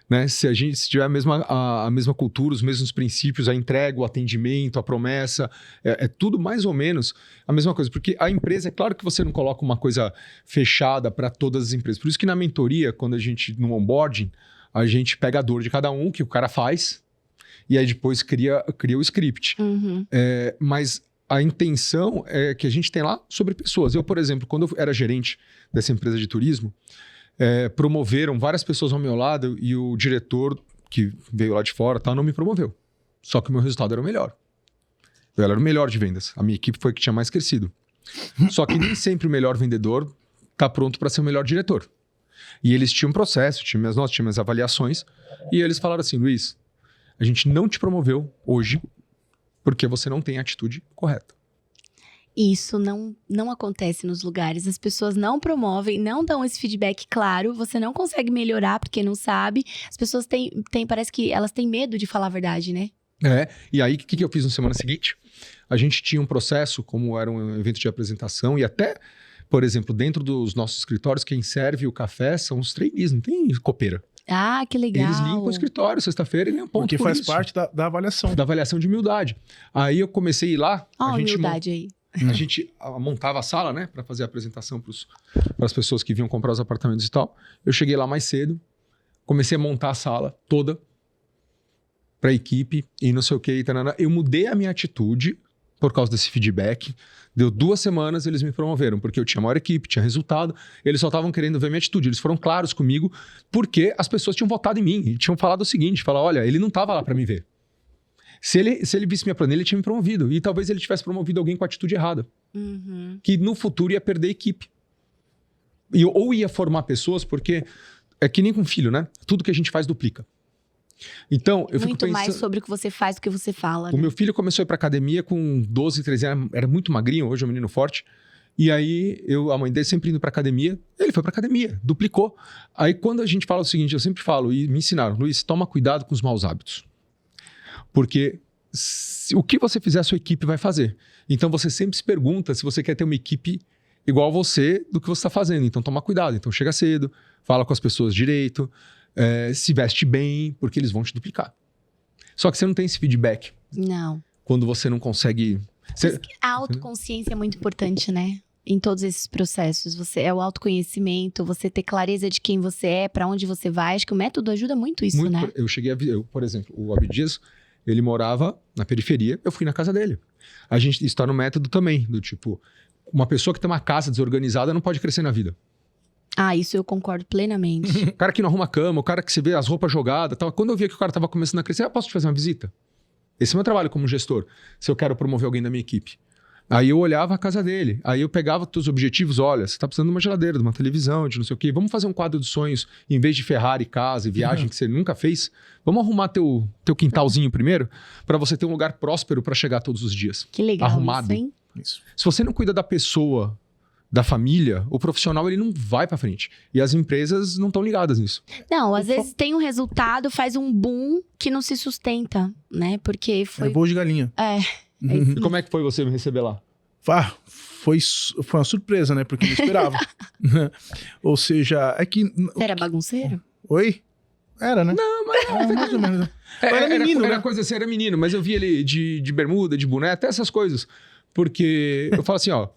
Né? Se tiver a mesma cultura, os mesmos princípios, a entrega, o atendimento, a promessa, é tudo mais ou menos a mesma coisa. Porque a empresa, é claro que você não coloca uma coisa fechada para todas as empresas. Por isso que na mentoria, quando a gente, no onboarding, a gente pega a dor de cada um, que o cara faz, e aí depois cria o script. Uhum. Mas a intenção é que a gente tem lá sobre pessoas. Eu, por exemplo, quando eu era gerente dessa empresa de turismo, promoveram várias pessoas ao meu lado e o diretor que veio lá de fora não me promoveu. Só que o meu resultado era o melhor. Eu era o melhor de vendas. A minha equipe foi a que tinha mais crescido. Só que nem sempre o melhor vendedor está pronto para ser o melhor diretor. E eles tinham um processo, tinham minhas notas, tinham minhas avaliações. E eles falaram assim, Luiz, a gente não te promoveu hoje porque você não tem a atitude correta. Isso não acontece nos lugares. As pessoas não promovem, não dão esse feedback claro. Você não consegue melhorar porque não sabe. As pessoas parece que elas têm medo de falar a verdade, né? E aí o que eu fiz na semana seguinte? A gente tinha um processo, como era um evento de apresentação, e até, por exemplo, dentro dos nossos escritórios, quem serve o café são os trainees, não tem copeira. Ah, que legal. Eles limpam o escritório, sexta-feira, e ganham ponto. Porque por faz isso. parte da avaliação. Da avaliação de humildade. Aí eu comecei a ir lá. Ó, a humildade aí. A gente montava a sala, né? Para fazer a apresentação para as pessoas que vinham comprar os apartamentos e tal. Eu cheguei lá mais cedo. Comecei a montar a sala toda para a equipe e não sei o que. Eu mudei a minha atitude por causa desse feedback. Deu 2 semanas, eles me promoveram, porque eu tinha maior equipe, tinha resultado. Eles só estavam querendo ver minha atitude. Eles foram claros comigo, porque as pessoas tinham votado em mim. E tinham falado o seguinte, olha, ele não estava lá para me ver. Se ele visse minha planilha, ele tinha me promovido. E talvez ele tivesse promovido alguém com a atitude errada. Uhum. Que no futuro ia perder a equipe. Ou ia formar pessoas, porque é que nem com filho, né? Tudo que a gente faz duplica. Então, eu fico pensando... Muito mais sobre o que você faz do que você fala. O meu filho começou a ir pra academia com 12, 13 anos. Era muito magrinho, hoje é um menino forte. E aí, a mãe dele sempre indo pra academia. Ele foi pra academia, duplicou. Aí, quando a gente fala o seguinte, eu sempre falo, e me ensinaram, Luiz, toma cuidado com os maus hábitos. Porque o que você fizer, a sua equipe vai fazer. Então, você sempre se pergunta se você quer ter uma equipe igual a você do que você está fazendo. Então, toma cuidado. Então, chega cedo, fala com as pessoas direito, se veste bem, porque eles vão te duplicar. Só que você não tem esse feedback. Não. Quando você não consegue... A autoconsciência é muito importante, né? Em todos esses processos. É o autoconhecimento, você ter clareza de quem você é, para onde você vai. Acho que o método ajuda muito isso, né? Por exemplo, o Abdias, Ele morava na periferia, eu fui na casa dele. Isso tá no método também, do tipo, uma pessoa que tem uma casa desorganizada não pode crescer na vida. Ah, isso eu concordo plenamente. O cara que não arruma cama, o cara que se vê as roupas jogadas, tal. Quando eu via que o cara tava começando a crescer, eu posso te fazer uma visita? Esse é o meu trabalho como gestor, se eu quero promover alguém da minha equipe. Aí eu olhava a casa dele, aí eu pegava os objetivos, olha, você tá precisando de uma geladeira, de uma televisão, de não sei o quê, vamos fazer um quadro de sonhos, em vez de Ferrari, casa e viagem que você nunca fez, vamos arrumar teu quintalzinho primeiro, para você ter um lugar próspero para chegar todos os dias. Que legal arrumado. isso, hein? Isso. Se você não cuida da pessoa, da família, o profissional ele não vai para frente. E as empresas não estão ligadas nisso. Não, às vezes tem um resultado, faz um boom que não se sustenta, né? Porque foi... É voo de galinha. E como é que foi você me receber lá? Foi uma surpresa, né? Porque eu não esperava. Ou seja, é que... Você era bagunceiro? Oi? Era, né? Não, mas... Mais ou menos. Era menino, era né? coisa assim, era menino, mas eu vi ele de bermuda, de boné, até essas coisas. Porque eu falo assim, ó,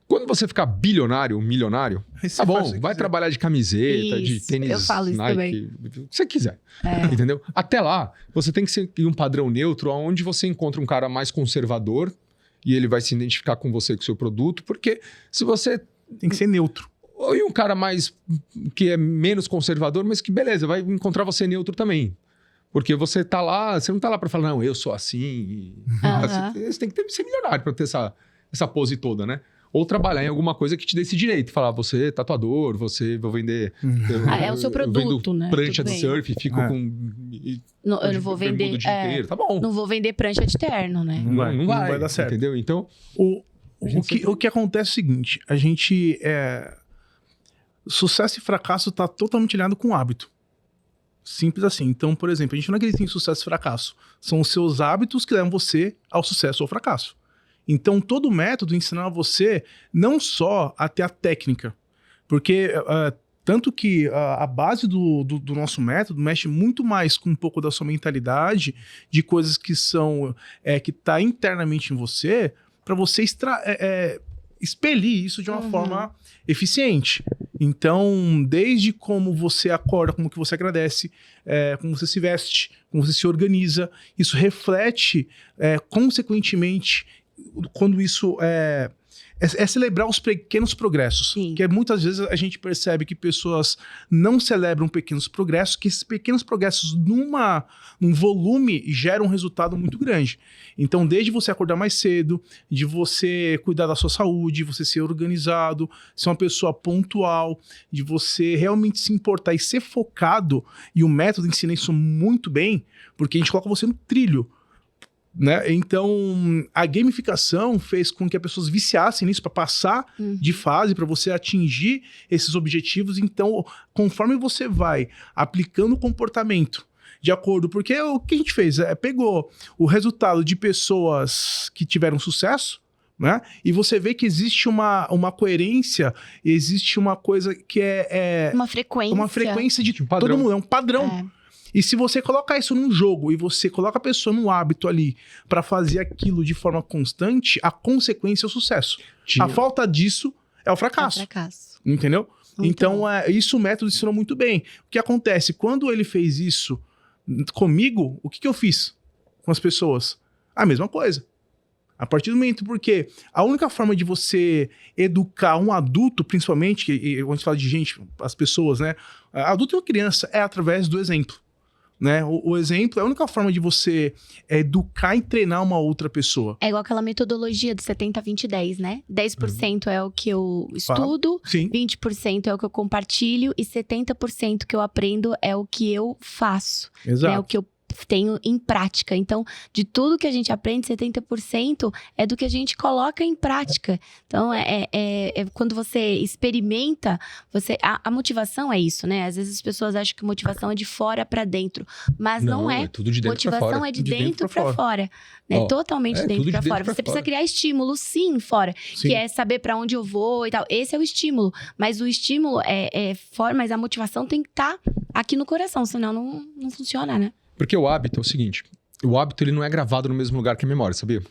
quando você ficar bilionário, milionário, Aí você tá bom, faz o que vai quiser. trabalhar de camiseta, de Isso, tênis eu falo isso Nike, o que você quiser, É. entendeu? Até lá, você tem que seguir um padrão neutro, onde você encontra um cara mais conservador e ele vai se identificar com você, com o seu produto, porque se você... Tem que ser neutro. Ou um cara mais que é menos conservador, mas que beleza, vai encontrar você neutro também. Porque você tá lá, você não tá lá pra falar, não, eu sou assim. Aham. Você tem que ser milionário pra ter essa pose toda, né? Ou trabalhar em alguma coisa que te dê esse direito. Falar, você é tatuador, vou vender... É o seu produto, vendo né? prancha Tudo de bem. surf, fico É. Eu não vou bermuda vender... o dia inteiro. Tá bom. Não vou vender prancha de terno, né? Não vai dar certo. Entendeu? Então... O que acontece é o seguinte, a gente... Sucesso e fracasso tá totalmente ligado com o hábito. Simples assim. Então, por exemplo, a gente não acredita em sucesso e fracasso. São os seus hábitos que levam você ao sucesso ou ao fracasso. Então, todo método ensina você não só a ter a técnica, porque tanto que a base do nosso método mexe muito mais com um pouco da sua mentalidade, de coisas que são que tá internamente em você, para você expelir isso de uma forma eficiente. Então, desde como você acorda, como que você agradece, como você se veste, como você se organiza, isso reflete, consequentemente, quando isso é celebrar os pequenos progressos. Sim. Que muitas vezes a gente percebe que pessoas não celebram pequenos progressos, que esses pequenos progressos num volume geram um resultado muito grande. Então, desde você acordar mais cedo, de você cuidar da sua saúde, você ser organizado, ser uma pessoa pontual, de você realmente se importar e ser focado, e o método ensina isso muito bem, porque a gente coloca você no trilho. Né? Então, a gamificação fez com que as pessoas viciassem nisso para passar de fase, para você atingir esses objetivos. Então, conforme você vai aplicando o comportamento de acordo, porque o que a gente fez? Pegou o resultado de pessoas que tiveram sucesso, né? E você vê que existe uma coerência, existe uma coisa que Uma frequência. uma frequência de Um padrão. todo mundo, é um padrão. É. E se você colocar isso num jogo e você coloca a pessoa num hábito ali para fazer aquilo de forma constante, a consequência é o sucesso. A falta disso é o fracasso. Fracasso. Entendeu? Muito Então, bom. isso o método ensinou muito bem. O que acontece? Quando ele fez isso comigo, o que eu fiz com as pessoas? A mesma coisa. A partir do momento, porque a única forma de você educar um adulto, principalmente, quando a gente fala de gente, as pessoas, né? Adulto e uma criança, é através do exemplo. Né? O exemplo é a única forma de você educar e treinar uma outra pessoa. É igual aquela metodologia do 70-20-10, né? 10% é o que eu estudo, Sim. 20% é o que eu compartilho e 70% que eu aprendo é o que eu faço. Exato. É o que eu tenho em prática. Então, de tudo que a gente aprende, 70% é do que a gente coloca em prática. Então, quando você experimenta, a motivação é isso, né? Às vezes as pessoas acham que motivação é de fora para dentro, mas não é. É tudo de dentro pra Motivação fora. é de dentro para fora, né? Ó, Totalmente é dentro tudo de para dentro fora. pra Você precisa fora. criar estímulo, sim, fora, Sim. que é saber para onde eu vou e tal. Esse é o estímulo, mas o estímulo é fora, mas a motivação tem que estar aqui no coração, senão não funciona, né? Porque o hábito é o seguinte, o hábito ele não é gravado no mesmo lugar que a memória, sabia?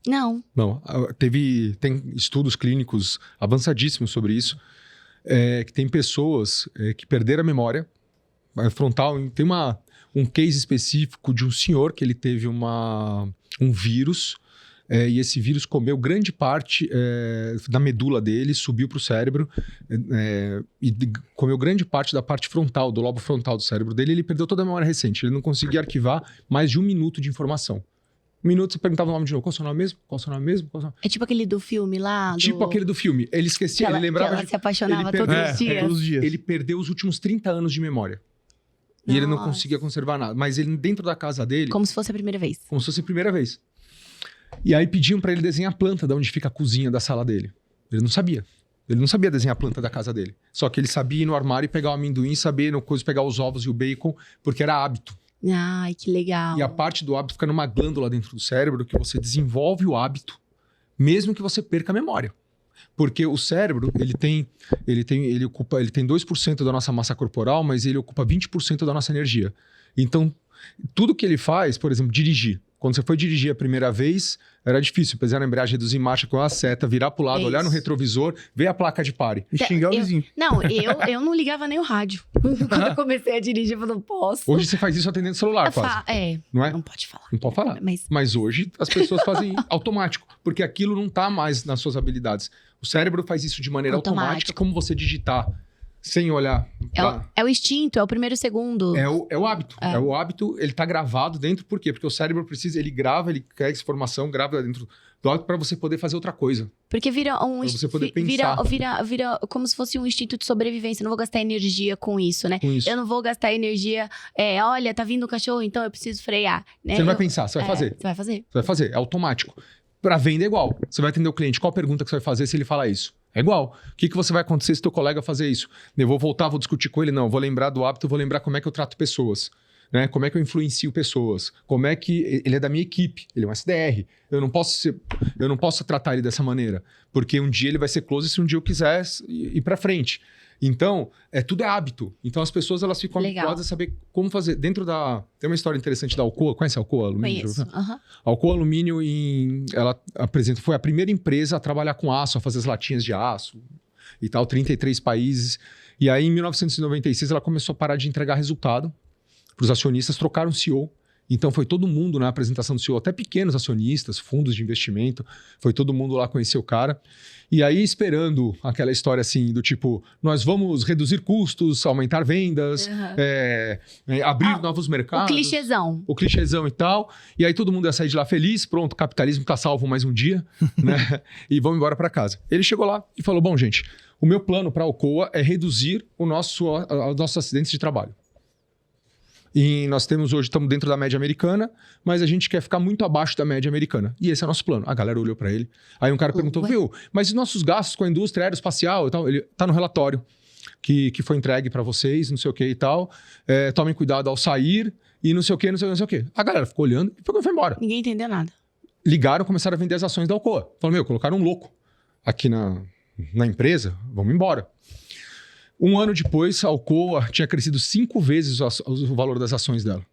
Não. Não, tem estudos clínicos avançadíssimos sobre isso, que tem pessoas que perderam a memória frontal. Tem um case específico de um senhor que ele teve um vírus, e esse vírus comeu grande parte da medula dele, subiu para o cérebro, e comeu grande parte da parte frontal, do lobo frontal do cérebro dele, e ele perdeu toda a memória recente. Ele não conseguia arquivar mais de 1 minuto de informação. 1 minuto, você perguntava o nome de novo. Qual é o seu nome mesmo? Qual é o seu nome mesmo? É tipo aquele do filme lá? Tipo aquele do filme. Ele esquecia, ele lembrava... Que ela se apaixonava todos os dias. Ele perdeu os últimos 30 anos de memória. E ele não conseguia conservar nada. Mas ele, dentro da casa dele... Como se fosse a primeira vez. Como se fosse a primeira vez. E aí pediam pra ele desenhar a planta de onde fica a cozinha da sala dele. Ele não sabia. Ele não sabia desenhar a planta da casa dele. Só que ele sabia ir no armário e pegar o amendoim, sabia no coisa pegar os ovos e o bacon, porque era hábito. Ai, que legal. E a parte do hábito fica numa glândula dentro do cérebro que você desenvolve o hábito, mesmo que você perca a memória. Porque o cérebro, ele tem 2% da nossa massa corporal, mas ele ocupa 20% da nossa energia. Então, tudo que ele faz, por exemplo, dirigir. Quando você foi dirigir a primeira vez, era difícil. Pesar na embreagem, reduzir marcha com a seta, virar pro lado, olhar no retrovisor, ver a placa de pare. E xingar o vizinho. Eu não ligava nem o rádio. Quando eu comecei a dirigir, eu não posso. Hoje você faz isso atendendo celular, quase. Não é? Não pode falar. Não pode falar. Mas hoje as pessoas fazem automático. Porque aquilo não tá mais nas suas habilidades. O cérebro faz isso de maneira automática, como você digitar sem olhar. É o instinto, é o primeiro segundo. É o hábito. É o hábito, ele tá gravado dentro, por quê? Porque o cérebro precisa, ele grava, ele quer essa informação, grava dentro do hábito para você poder fazer outra coisa. Porque vira pra você poder pensar. Vira como se fosse um instinto de sobrevivência. Eu não vou gastar energia com isso, né? Com isso. Eu não vou gastar energia, olha, tá vindo um cachorro, então eu preciso frear. Né? Você não vai pensar, você vai fazer. Você vai fazer. Você vai fazer, é automático. Para venda é igual. Você vai atender o cliente, qual pergunta que você vai fazer se ele falar isso? É igual. O que você vai acontecer se teu colega fazer isso? Eu vou voltar, vou discutir com ele? Não, eu vou lembrar do hábito, eu vou lembrar como é que eu trato pessoas. Né? Como é que eu influencio pessoas? Como é que... Ele é da minha equipe, ele é um SDR. Eu não posso tratar ele dessa maneira. Porque um dia ele vai ser close se um dia eu quiser ir para frente. Então, tudo é hábito. Então, as pessoas elas ficam habituadas a saber como fazer. Dentro da... Tem uma história interessante da Alcoa. Conhece a Alcoa Alumínio? Conheço. A Alcoa Alumínio, ela foi a primeira empresa a trabalhar com aço, a fazer as latinhas de aço e tal, 33 países. E aí, em 1996, ela começou a parar de entregar resultado para os acionistas, trocaram o CEO. Então, foi todo mundo na apresentação do CEO, até pequenos acionistas, fundos de investimento, foi todo mundo lá conhecer o cara. E aí, esperando aquela história assim, do tipo, nós vamos reduzir custos, aumentar vendas, abrir novos mercados. O clichêzão e tal. E aí, todo mundo ia sair de lá feliz, pronto, o capitalismo tá salvo mais um dia, né? E vamos embora para casa. Ele chegou lá e falou, bom, gente, o meu plano para a Alcoa é reduzir os nossos acidentes de trabalho. E nós temos hoje, estamos dentro da média americana, mas a gente quer ficar muito abaixo da média americana. E esse é o nosso plano. A galera olhou para ele. Aí um cara perguntou, viu, mas e nossos gastos com a indústria aeroespacial e tal? Ele tá no relatório que foi entregue para vocês, não sei o que e tal. Tomem cuidado ao sair e não sei o que, não sei o que. A galera ficou olhando e foi embora. Ninguém entendeu nada. Ligaram, começaram a vender as ações da Alcoa. Falaram, colocaram um louco aqui na empresa, vamos embora. Um ano depois, a Alcoa tinha crescido 5 vezes o valor das ações dela.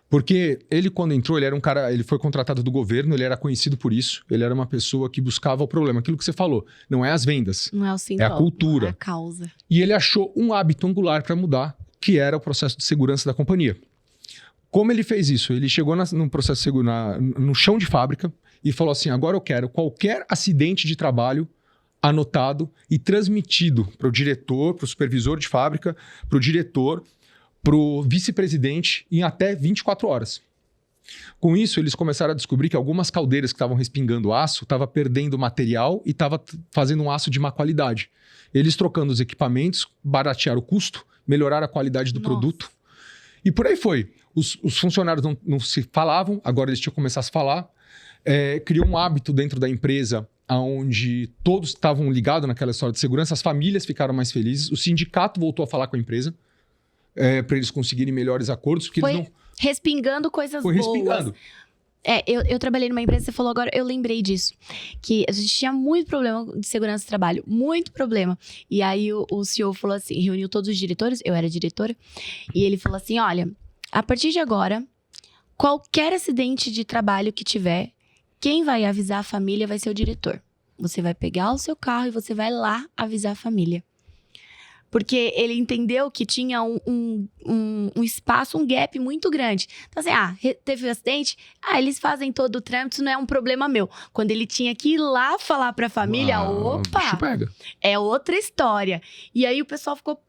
Porque ele, quando entrou, ele era um cara, ele foi contratado do governo, ele era conhecido por isso, ele era uma pessoa que buscava o problema. Aquilo que você falou, não é as vendas, não é o sintoma, é a cultura. É a causa. E ele achou um hábito angular para mudar, que era o processo de segurança da companhia. Como ele fez isso? Ele chegou no processo no chão de fábrica e falou assim, agora eu quero qualquer acidente de trabalho anotado e transmitido para o diretor, para o supervisor de fábrica, para o diretor, para o vice-presidente em até 24 horas. Com isso, eles começaram a descobrir que algumas caldeiras que estavam respingando aço estavam perdendo material e estavam fazendo um aço de má qualidade. Eles trocando os equipamentos, baratearam o custo, melhoraram a qualidade do produto. E por aí foi. Os funcionários não se falavam, agora eles tinham que começar a se falar. Criou um hábito dentro da empresa onde todos estavam ligados naquela história de segurança, as famílias ficaram mais felizes, o sindicato voltou a falar com a empresa para eles conseguirem melhores acordos. Porque eles não... respingando coisas boas. Foi respingando. Eu trabalhei numa empresa, você falou agora, eu lembrei disso. Que a gente tinha muito problema de segurança do trabalho, muito problema. E aí o CEO falou assim, reuniu todos os diretores, eu era diretora, e ele falou assim, olha, a partir de agora, qualquer acidente de trabalho que tiver, quem vai avisar a família vai ser o diretor. Você vai pegar o seu carro e você vai lá avisar a família. Porque ele entendeu que tinha um espaço, um gap muito grande. Então, assim, teve um acidente, eles fazem todo o trâmite, isso não é um problema meu. Quando ele tinha que ir lá falar pra família, opa, é outra história. E aí o pessoal ficou,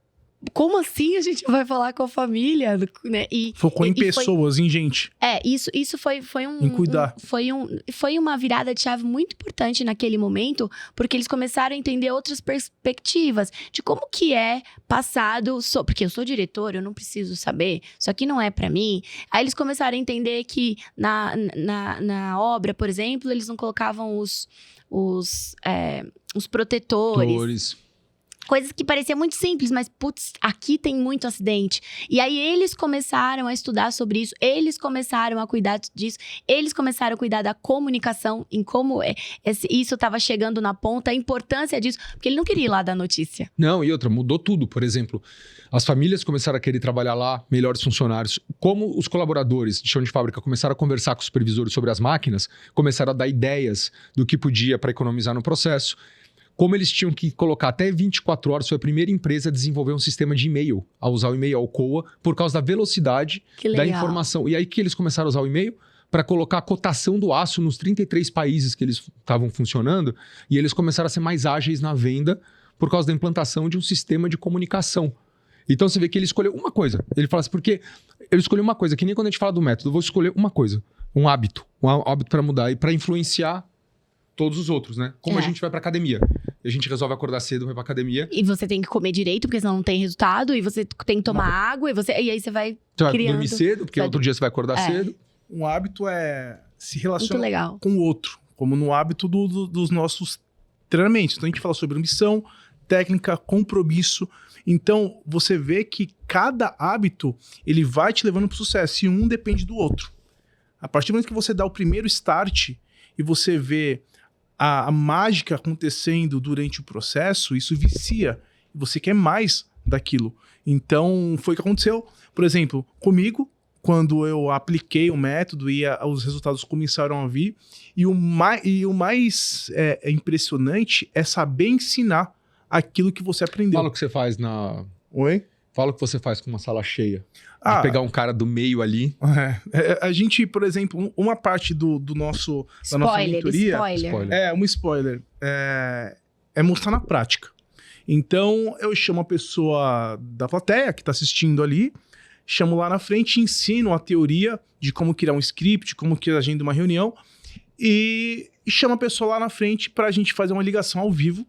como assim a gente vai falar com a família? Né? Focou em pessoas, em gente. Isso foi em cuidar. Foi uma virada de chave muito importante naquele momento, porque eles começaram a entender outras perspectivas de como que é passado, porque eu sou diretor, eu não preciso saber, isso aqui não é pra mim. Aí eles começaram a entender que na obra, por exemplo, eles não colocavam os protetores. Coisas que pareciam muito simples, mas, putz, aqui tem muito acidente. E aí, eles começaram a estudar sobre isso, eles começaram a cuidar disso, eles começaram a cuidar da comunicação, em como isso estava chegando na ponta, a importância disso, porque ele não queria ir lá dar notícia. Não, e outra, mudou tudo. Por exemplo, as famílias começaram a querer trabalhar lá, melhores funcionários. Como os colaboradores de chão de fábrica começaram a conversar com os supervisores sobre as máquinas, começaram a dar ideias do que podia para economizar no processo. Como eles tinham que colocar até 24 horas, foi a primeira empresa a desenvolver um sistema de e-mail, a usar o e-mail Alcoa, por causa da velocidade da informação. E aí que eles começaram a usar o e-mail para colocar a cotação do aço nos 33 países que eles estavam funcionando, e eles começaram a ser mais ágeis na venda por causa da implantação de um sistema de comunicação. Então você vê que ele escolheu uma coisa. Ele fala assim, porque eu escolhi uma coisa, que nem quando a gente fala do método, eu vou escolher uma coisa, um hábito para mudar e para influenciar todos os outros, né? Como a gente vai pra academia. E a gente resolve acordar cedo, vai pra academia. E você tem que comer direito, porque senão não tem resultado. E você tem que tomar água. E aí você vai criando. Dormir cedo, porque outro dia você vai acordar cedo. Um hábito é se relacionar com o outro. Como no hábito dos nossos treinamentos. Então a gente fala sobre ambição, técnica, compromisso. Então você vê que cada hábito, ele vai te levando pro sucesso. E um depende do outro. A partir do momento que você dá o primeiro start e você vê a mágica acontecendo durante o processo, isso vicia. Você quer mais daquilo. Então, foi o que aconteceu. Por exemplo, comigo, quando eu apliquei o método e os resultados começaram a vir. E o mais impressionante é saber ensinar aquilo que você aprendeu. Fala o que você faz na... Oi? Fala o que você faz com uma sala cheia. De pegar um cara do meio ali. A gente, por exemplo, uma parte da nossa mentoria... Spoiler. Um spoiler. É mostrar na prática. Então, eu chamo a pessoa da plateia que está assistindo ali, chamo lá na frente, ensino a teoria de como criar um script, como criar a agenda de uma reunião, e chamo a pessoa lá na frente para a gente fazer uma ligação ao vivo,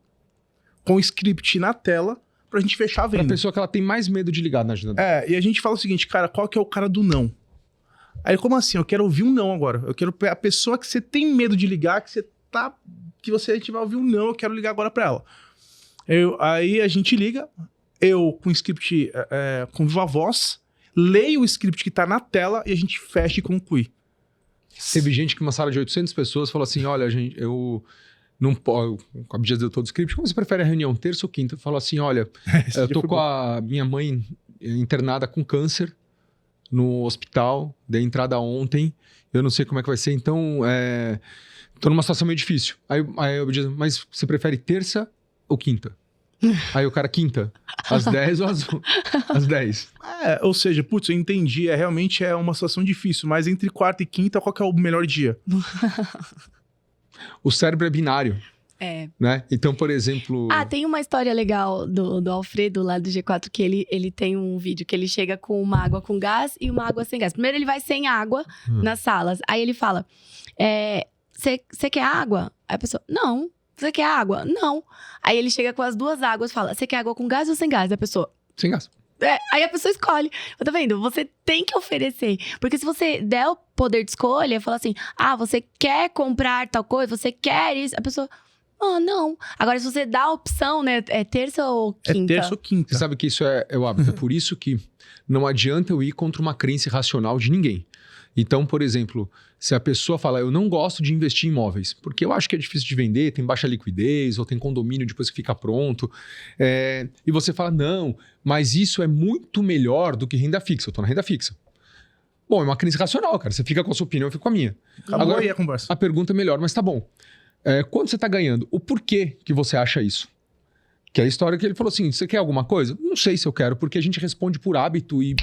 com o script na tela, pra gente fechar a venda. Pra pessoa que ela tem mais medo de ligar na agenda dela. E a gente fala o seguinte, cara, qual que é o cara do não? Aí, como assim? Eu quero ouvir um não agora. Eu quero a pessoa que você tem medo de ligar, que você vai ouvir um não, eu quero ligar agora pra ela. Aí a gente liga, eu com o script com viva voz, leio o script que tá na tela e a gente fecha e conclui. Teve gente que numa sala de 800 pessoas falou assim, olha, gente, eu... Não pode, o Abdias deu todo o script. Como você prefere a reunião, terça ou quinta? Falou assim, olha, eu tô com a minha mãe internada com câncer no hospital, dei entrada ontem, eu não sei como é que vai ser, então tô numa situação meio difícil. Aí o Abdias, mas você prefere terça ou quinta? Aí o cara, quinta, às 10 ou às 10. Ou seja, putz, eu entendi, realmente é uma situação difícil, mas entre quarta e quinta, qual que é o melhor dia? O cérebro é binário. Né? Então, por exemplo... tem uma história legal do Alfredo lá do G4, que ele tem um vídeo que ele chega com uma água com gás e uma água sem gás. Primeiro ele vai sem água nas salas. Aí ele fala, você quer água? Aí a pessoa, não. Você quer água? Não. Aí ele chega com as duas águas e fala, você quer água com gás ou sem gás? Aí a pessoa... Sem gás. Aí a pessoa escolhe. Tá vendo? Você tem que oferecer. Porque se você der o poder de escolha, fala assim, você quer comprar tal coisa, você quer isso, a pessoa, não. Agora, se você dá a opção, né, é terça ou quinta? É terça ou quinta. Você sabe que isso é o hábito. É por isso que não adianta eu ir contra uma crença irracional de ninguém. Então, por exemplo, se a pessoa fala, eu não gosto de investir em imóveis, porque eu acho que é difícil de vender, tem baixa liquidez, ou tem condomínio depois que fica pronto, e você fala, não, mas isso é muito melhor do que renda fixa, eu tô na renda fixa. Bom, é uma crença racional, cara, você fica com a sua opinião, eu fico com a minha. Agora aí a conversa. A pergunta é melhor, mas tá bom. Quando você tá ganhando, o porquê que você acha isso? Que é a história que ele falou assim, você quer alguma coisa? Não sei se eu quero, porque a gente responde por hábito e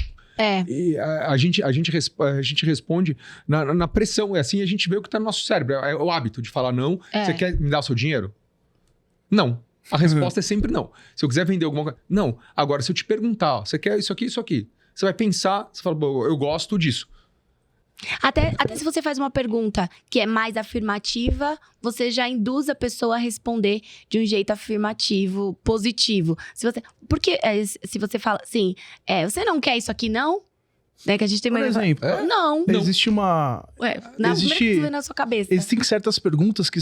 a gente responde na pressão. É assim, a gente vê o que tá no nosso cérebro. É o hábito de falar não. Você quer me dar o seu dinheiro? Não. A resposta é sempre não. Se eu quiser vender alguma coisa, não. Agora, se eu te perguntar, ó, você quer isso aqui, você vai pensar, você fala, eu gosto disso. Até se você faz uma pergunta que é mais afirmativa, você já induz a pessoa a responder de um jeito afirmativo, positivo. Porque se você fala assim, você não quer isso aqui, não? Né, que a gente tem Por exemplo, não. Existe uma... Na sua cabeça. Existem certas perguntas que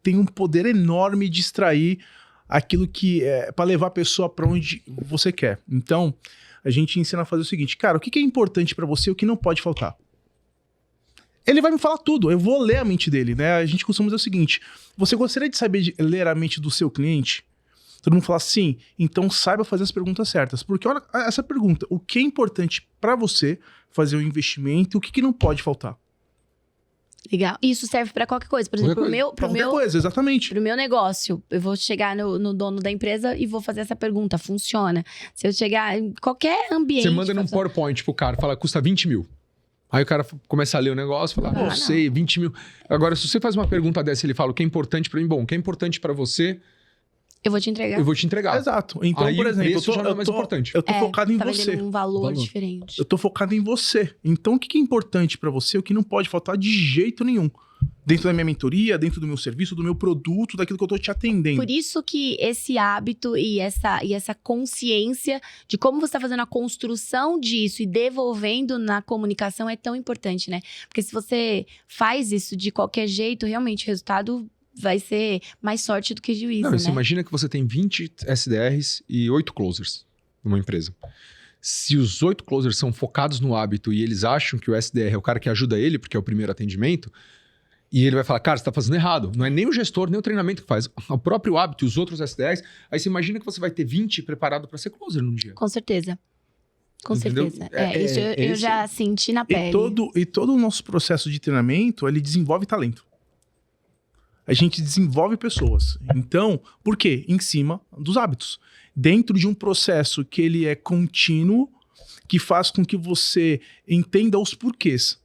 têm um poder enorme de extrair aquilo que é para levar a pessoa para onde você quer. Então, a gente ensina a fazer o seguinte, cara, o que é importante para você e o que não pode faltar? Ele vai me falar tudo, eu vou ler a mente dele, né? A gente costuma dizer o seguinte, você gostaria de saber ler a mente do seu cliente? Todo mundo fala sim, então saiba fazer as perguntas certas. Porque olha essa pergunta, o que é importante para você fazer um investimento e o que não pode faltar? Legal. Isso serve pra qualquer coisa. Por exemplo, qualquer coisa, exatamente. Pro meu negócio, eu vou chegar no dono da empresa e vou fazer essa pergunta. Funciona? Se eu chegar em qualquer ambiente... Você manda num PowerPoint pro cara, fala, custa 20 mil. Aí o cara começa a ler o negócio, fala, sei, 20 mil. Agora, se você faz uma pergunta dessa, ele fala, o que é importante pra mim? Bom, o que é importante pra você... Eu vou te entregar. Eu vou te entregar. Exato. Então, aí, por exemplo, eu tô focado em tá você. Um valor diferente. Eu tô focado em você. Então, o que é importante pra você, o que não pode faltar de jeito nenhum? Dentro da minha mentoria, dentro do meu serviço, do meu produto, daquilo que eu tô te atendendo. Por isso que esse hábito e essa consciência de como você tá fazendo a construção disso e devolvendo na comunicação é tão importante, né? Porque se você faz isso de qualquer jeito, realmente o resultado vai ser mais sorte do que juízo, Não, né? Você imagina que você tem 20 SDRs e 8 closers numa empresa. Se os 8 closers são focados no hábito e eles acham que o SDR é o cara que ajuda ele, porque é o primeiro atendimento, e ele vai falar, cara, você tá fazendo errado. Não é nem o gestor, nem o treinamento que faz. O próprio hábito e os outros SDRs. Aí você imagina que você vai ter 20 preparado para ser closer num dia. Com certeza. Com Entendeu? certeza. Isso eu já senti na pele. E todo o nosso processo de treinamento, ele desenvolve talento. A gente desenvolve pessoas. Então, por quê? Em cima dos hábitos. Dentro de um processo que ele é contínuo, que faz com que você entenda os porquês.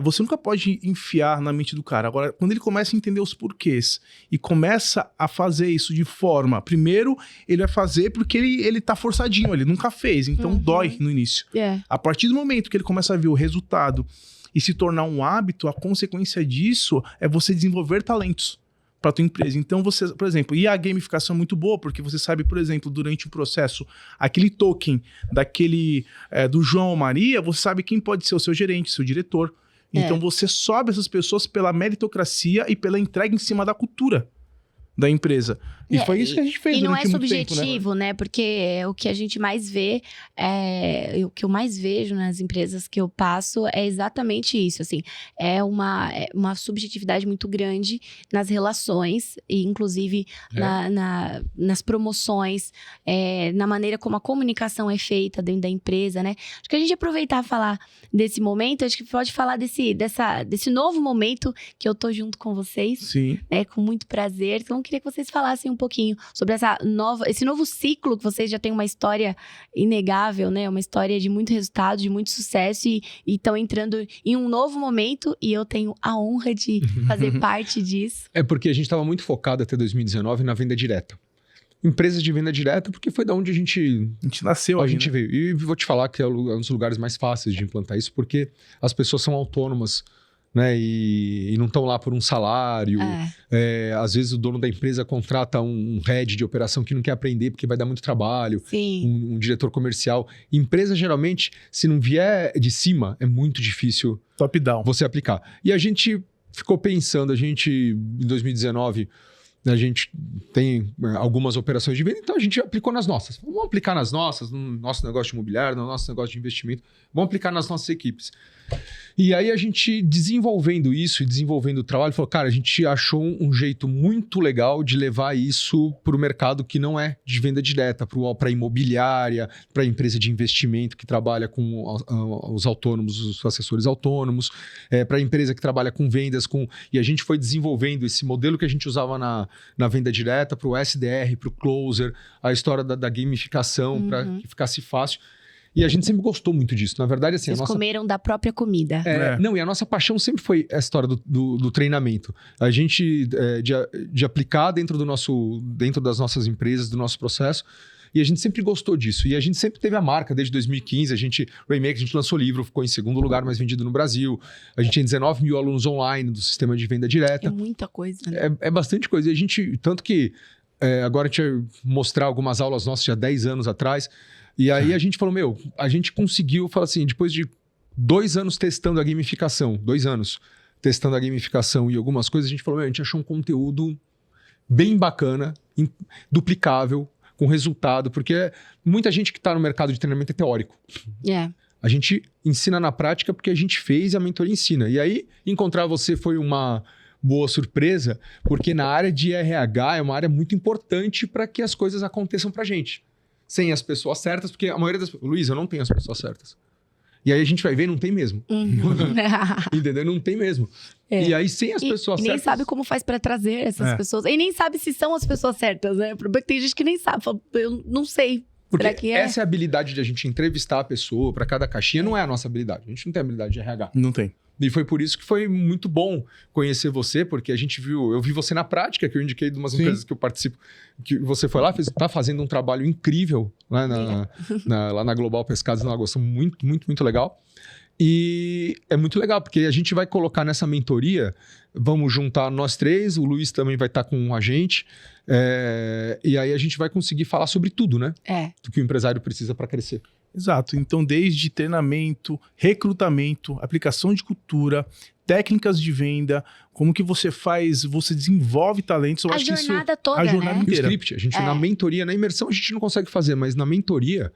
Você nunca pode enfiar na mente do cara. Agora, quando ele começa a entender os porquês e começa a fazer isso de forma... Primeiro, ele vai fazer porque ele tá forçadinho, ele nunca fez. Então, dói no início. A partir do momento que ele começa a ver o resultado e se tornar um hábito, a consequência disso é você desenvolver talentos para tua empresa. Então, você, por exemplo, e a gamificação é muito boa, porque você sabe, por exemplo, durante o processo, aquele token do João ou Maria, você sabe quem pode ser o seu gerente, seu diretor. Então, você sobe essas pessoas pela meritocracia e pela entrega em cima da cultura da empresa. E foi isso que a gente fez durante muito tempo. E não é subjetivo, né? Porque o que a gente mais vê, o que eu mais vejo nas empresas que eu passo é exatamente isso, assim. É uma subjetividade muito grande nas relações, e inclusive nas promoções, na maneira como a comunicação é feita dentro da empresa, né? Acho que a gente aproveitar e falar desse momento, acho que pode falar desse novo momento que eu tô junto com vocês. Sim. Com muito prazer. Então, eu queria que vocês falassem um pouquinho sobre esse novo ciclo, que vocês já têm uma história inegável, né? Uma história de muito resultado, de muito sucesso e estão entrando em um novo momento e eu tenho a honra de fazer parte disso. É porque a gente estava muito focado até 2019 na venda direta. Empresas de venda direta, porque foi da onde a gente nasceu. A gente veio. E vou te falar que é um dos lugares mais fáceis de implantar isso, porque as pessoas são autônomas, né? E não estão lá por um salário. Às vezes o dono da empresa contrata um head de operação que não quer aprender porque vai dar muito trabalho. Sim. Um diretor comercial. Empresa, geralmente, se não vier de cima, é muito difícil top-down você aplicar. E a gente ficou pensando, em 2019, a gente tem algumas operações de venda, então a gente aplicou nas nossas. Vamos aplicar nas nossas, no nosso negócio de imobiliário, no nosso negócio de investimento. Vamos aplicar nas nossas equipes. E aí a gente desenvolvendo isso e desenvolvendo o trabalho, falou, cara, a gente achou um jeito muito legal de levar isso para o mercado que não é de venda direta, para imobiliária, para empresa de investimento que trabalha com os autônomos, os assessores autônomos, para a empresa que trabalha com vendas, e a gente foi desenvolvendo esse modelo que a gente usava na venda direta para o SDR, para o closer, a história da gamificação, para que ficasse fácil. E a gente sempre gostou muito disso. Na verdade, assim... Vocês comeram da própria comida. Não, e a nossa paixão sempre foi a história do treinamento. A gente, de aplicar dentro das nossas empresas, do nosso processo. E a gente sempre gostou disso. E a gente sempre teve a marca, desde 2015. Rainmaker, a gente lançou livro, ficou em segundo lugar mais vendido no Brasil. A gente tem 19 mil alunos online do sistema de venda direta. É muita coisa, né? É bastante coisa. E a gente, tanto que agora a gente vai mostrar algumas aulas nossas já 10 anos atrás. E aí a gente falou, a gente conseguiu, fala assim, depois de 2 anos testando a gamificação, 2 anos testando a gamificação e algumas coisas, a gente falou, a gente achou um conteúdo bem bacana, duplicável, com resultado, porque muita gente que está no mercado de treinamento é teórico. A gente ensina na prática porque a gente fez e a mentoria ensina. E aí, encontrar você foi uma boa surpresa, porque na área de RH é uma área muito importante para que as coisas aconteçam para a gente. Sem as pessoas certas, porque a maioria das... Luiz, eu não tenho as pessoas certas. E aí a gente vai ver, não tem mesmo. Entendeu? Não tem mesmo. E aí, sem as pessoas certas... E nem sabe como faz pra trazer essas pessoas. E nem sabe se são as pessoas certas, né? Porque tem gente que nem sabe. Fala, eu não sei. Porque será que essa é a habilidade de a gente entrevistar a pessoa para cada caixinha, não é a nossa habilidade. A gente não tem habilidade de RH. Não tem. E foi por isso que foi muito bom conhecer você, porque a gente eu vi você na prática, que eu indiquei de umas empresas que eu participo, que você foi lá, tá fazendo um trabalho incrível lá na Global Pescados, na Lagoa, muito, muito, muito legal. E é muito legal, porque a gente vai colocar nessa mentoria, vamos juntar nós 3, o Luiz também vai estar com a gente, e aí a gente vai conseguir falar sobre tudo, né? Do que o empresário precisa para crescer. Exato. Então, desde treinamento, recrutamento, aplicação de cultura, técnicas de venda, como que você faz, você desenvolve talentos. Eu a acho jornada que toda, a jornada né? inteira. E o script, a gente na mentoria, na imersão a gente não consegue fazer, mas na mentoria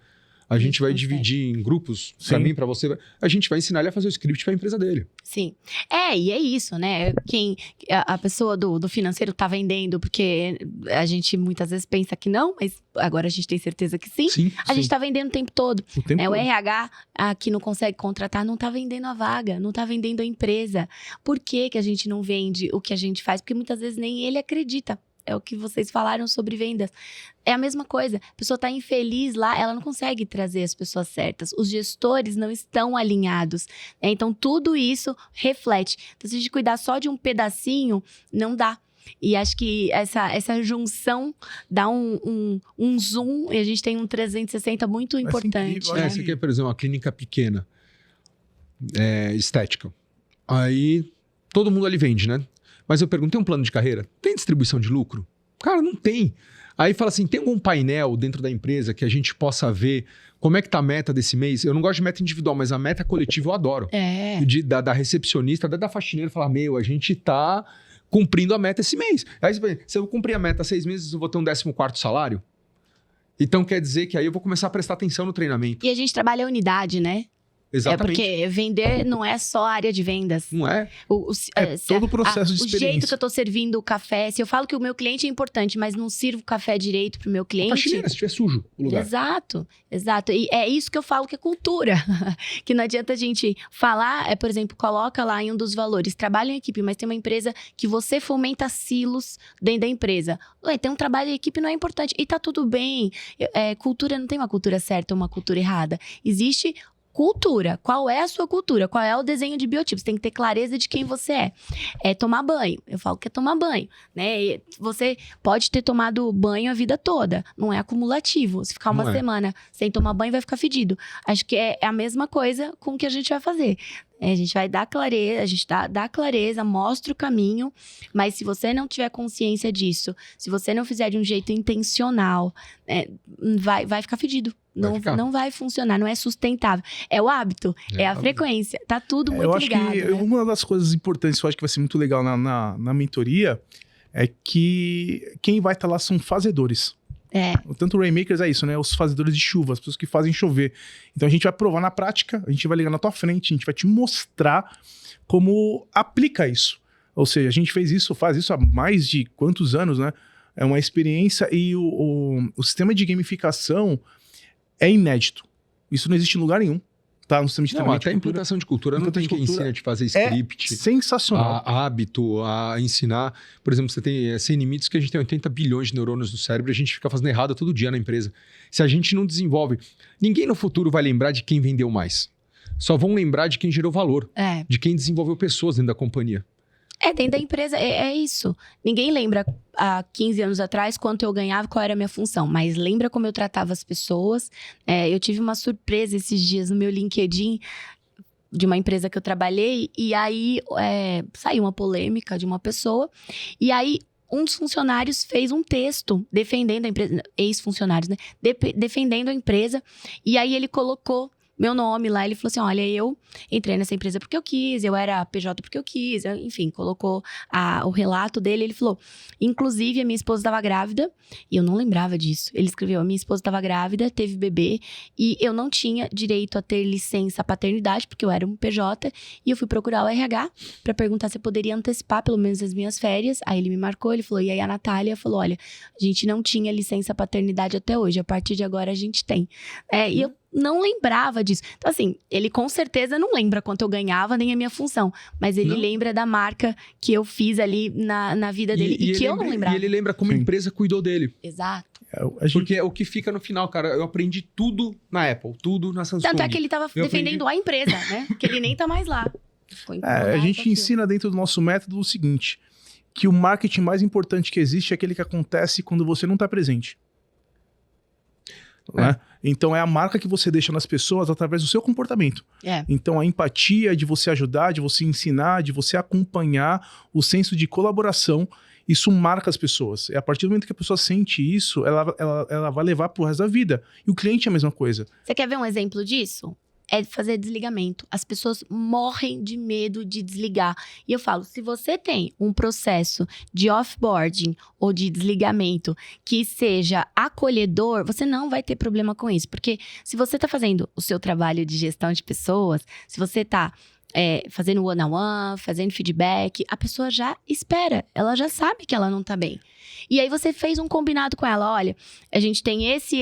a gente vai dividir em grupos, para mim, para você, a gente vai ensinar ele a fazer o script para a empresa dele. Sim. E é isso, né? A pessoa do financeiro tá vendendo, porque a gente muitas vezes pensa que não, mas agora a gente tem certeza que sim. A gente tá vendendo o tempo todo. O RH que não consegue contratar não tá vendendo a vaga, não tá vendendo a empresa. Por que a gente não vende o que a gente faz? Porque muitas vezes nem ele acredita. É o que vocês falaram sobre vendas. É a mesma coisa. A pessoa está infeliz lá, ela não consegue trazer as pessoas certas. Os gestores não estão alinhados. Né? Então, tudo isso reflete. Então, se a gente cuidar só de um pedacinho, não dá. E acho que essa junção dá um zoom e a gente tem um 360 muito importante. Incrível, Você quer, por exemplo, uma clínica pequena, estética. Aí, todo mundo ali vende, né? Mas eu perguntei um plano de carreira? Tem distribuição de lucro? Cara, não tem. Aí fala assim, tem algum painel dentro da empresa que a gente possa ver como é que tá a meta desse mês? Eu não gosto de meta individual, mas a meta coletiva eu adoro. Da recepcionista, da faxineira, falar, a gente tá cumprindo a meta esse mês. Aí se eu cumprir a meta 6 meses, eu vou ter um 14º salário? Então quer dizer que aí eu vou começar a prestar atenção no treinamento. E a gente trabalha a unidade, né? Exatamente. Porque vender não é só a área de vendas. Não é? Todo o processo de experiência. O jeito que eu tô servindo o café. Se eu falo que o meu cliente é importante, mas não sirvo café direito pro meu cliente... Faxineira, se estiver sujo o lugar. Exato. E é isso que eu falo que é cultura. Que não adianta a gente falar, por exemplo, coloca lá em um dos valores, trabalho em equipe, mas tem uma empresa que você fomenta silos dentro da empresa. Tem um trabalho em equipe, não é importante. E tá tudo bem. Cultura não tem uma cultura certa ou uma cultura errada. Existe... cultura. Qual é a sua cultura? Qual é o desenho de biotipo? Você tem que ter clareza de quem você é. É tomar banho. Eu falo que é tomar banho, né? E você pode ter tomado banho a vida toda. Não é acumulativo. Se ficar uma semana sem tomar banho, vai ficar fedido. Acho que é a mesma coisa com o que a gente vai fazer. A gente vai dar clareza, a gente dá clareza, mostra o caminho, mas se você não tiver consciência disso, se você não fizer de um jeito intencional, vai ficar fedido. Não vai funcionar, não é sustentável. É o hábito, é a frequência, tá tudo muito ligado. Eu acho que uma das coisas importantes que eu acho que vai ser muito legal na mentoria é que quem vai estar lá são fazedores. Tanto o Rainmakers é isso, né? Os fazedores de chuva, as pessoas que fazem chover. Então a gente vai provar na prática, a gente vai ligar na tua frente, a gente vai te mostrar como aplica isso. Ou seja, a gente faz isso há mais de quantos anos, né? É uma experiência e o sistema de gamificação é inédito. Isso não existe em lugar nenhum. Tá, no sistema de Não, até a implantação de cultura. Não tem quem ensina a te fazer script. É sensacional. A hábito, a ensinar. Por exemplo, você tem Sem Limites, que a gente tem 80 bilhões de neurônios no cérebro e a gente fica fazendo errado todo dia na empresa. Se a gente não desenvolve, ninguém no futuro vai lembrar de quem vendeu mais. Só vão lembrar de quem gerou valor. De quem desenvolveu pessoas dentro da companhia. Dentro da empresa, é isso. Ninguém lembra há 15 anos atrás quanto eu ganhava, qual era a minha função. Mas lembra como eu tratava as pessoas. Eu tive uma surpresa esses dias no meu LinkedIn de uma empresa que eu trabalhei. E aí, saiu uma polêmica de uma pessoa. E aí, um dos funcionários fez um texto defendendo a empresa. Ex-funcionários, né? Defendendo a empresa. E aí, ele colocou meu nome lá, ele falou assim, olha, eu entrei nessa empresa porque eu quis, eu era PJ porque eu quis, enfim, colocou o relato dele, ele falou, inclusive a minha esposa estava grávida, e eu não lembrava disso, ele escreveu, a minha esposa estava grávida, teve bebê, e eu não tinha direito a ter licença paternidade, porque eu era um PJ, e eu fui procurar o RH para perguntar se eu poderia antecipar pelo menos as minhas férias, aí ele me marcou, ele falou, e aí a Natália falou, olha, a gente não tinha licença paternidade até hoje, a partir de agora a gente tem. E eu não lembrava disso. Então, assim, ele com certeza não lembra quanto eu ganhava, nem a minha função. Mas ele lembra da marca que eu fiz ali na vida dele e que eu não lembrava. E ele lembra como a empresa cuidou dele. Exato. Porque é o que fica no final, cara. Eu aprendi tudo na Apple, tudo na Samsung. Tanto é que ele tava defendendo a empresa, né? Que ele nem tá mais lá. A gente ensina dentro do nosso método o seguinte, que o marketing mais importante que existe é aquele que acontece quando você não tá presente. Né? Então é a marca que você deixa nas pessoas através do seu comportamento. Então a empatia de você ajudar, de você ensinar, de você acompanhar, o senso de colaboração, isso marca as pessoas. E a partir do momento que a pessoa sente isso, ela vai levar pro resto da vida. E o cliente é a mesma coisa. Você quer ver um exemplo disso? É fazer desligamento. As pessoas morrem de medo de desligar. E eu falo, se você tem um processo de offboarding ou de desligamento que seja acolhedor, você não vai ter problema com isso. Porque se você está fazendo o seu trabalho de gestão de pessoas, se você está fazendo one-on-one, fazendo feedback, a pessoa já espera, ela já sabe que ela não tá bem. E aí você fez um combinado com ela, olha, a gente tem esse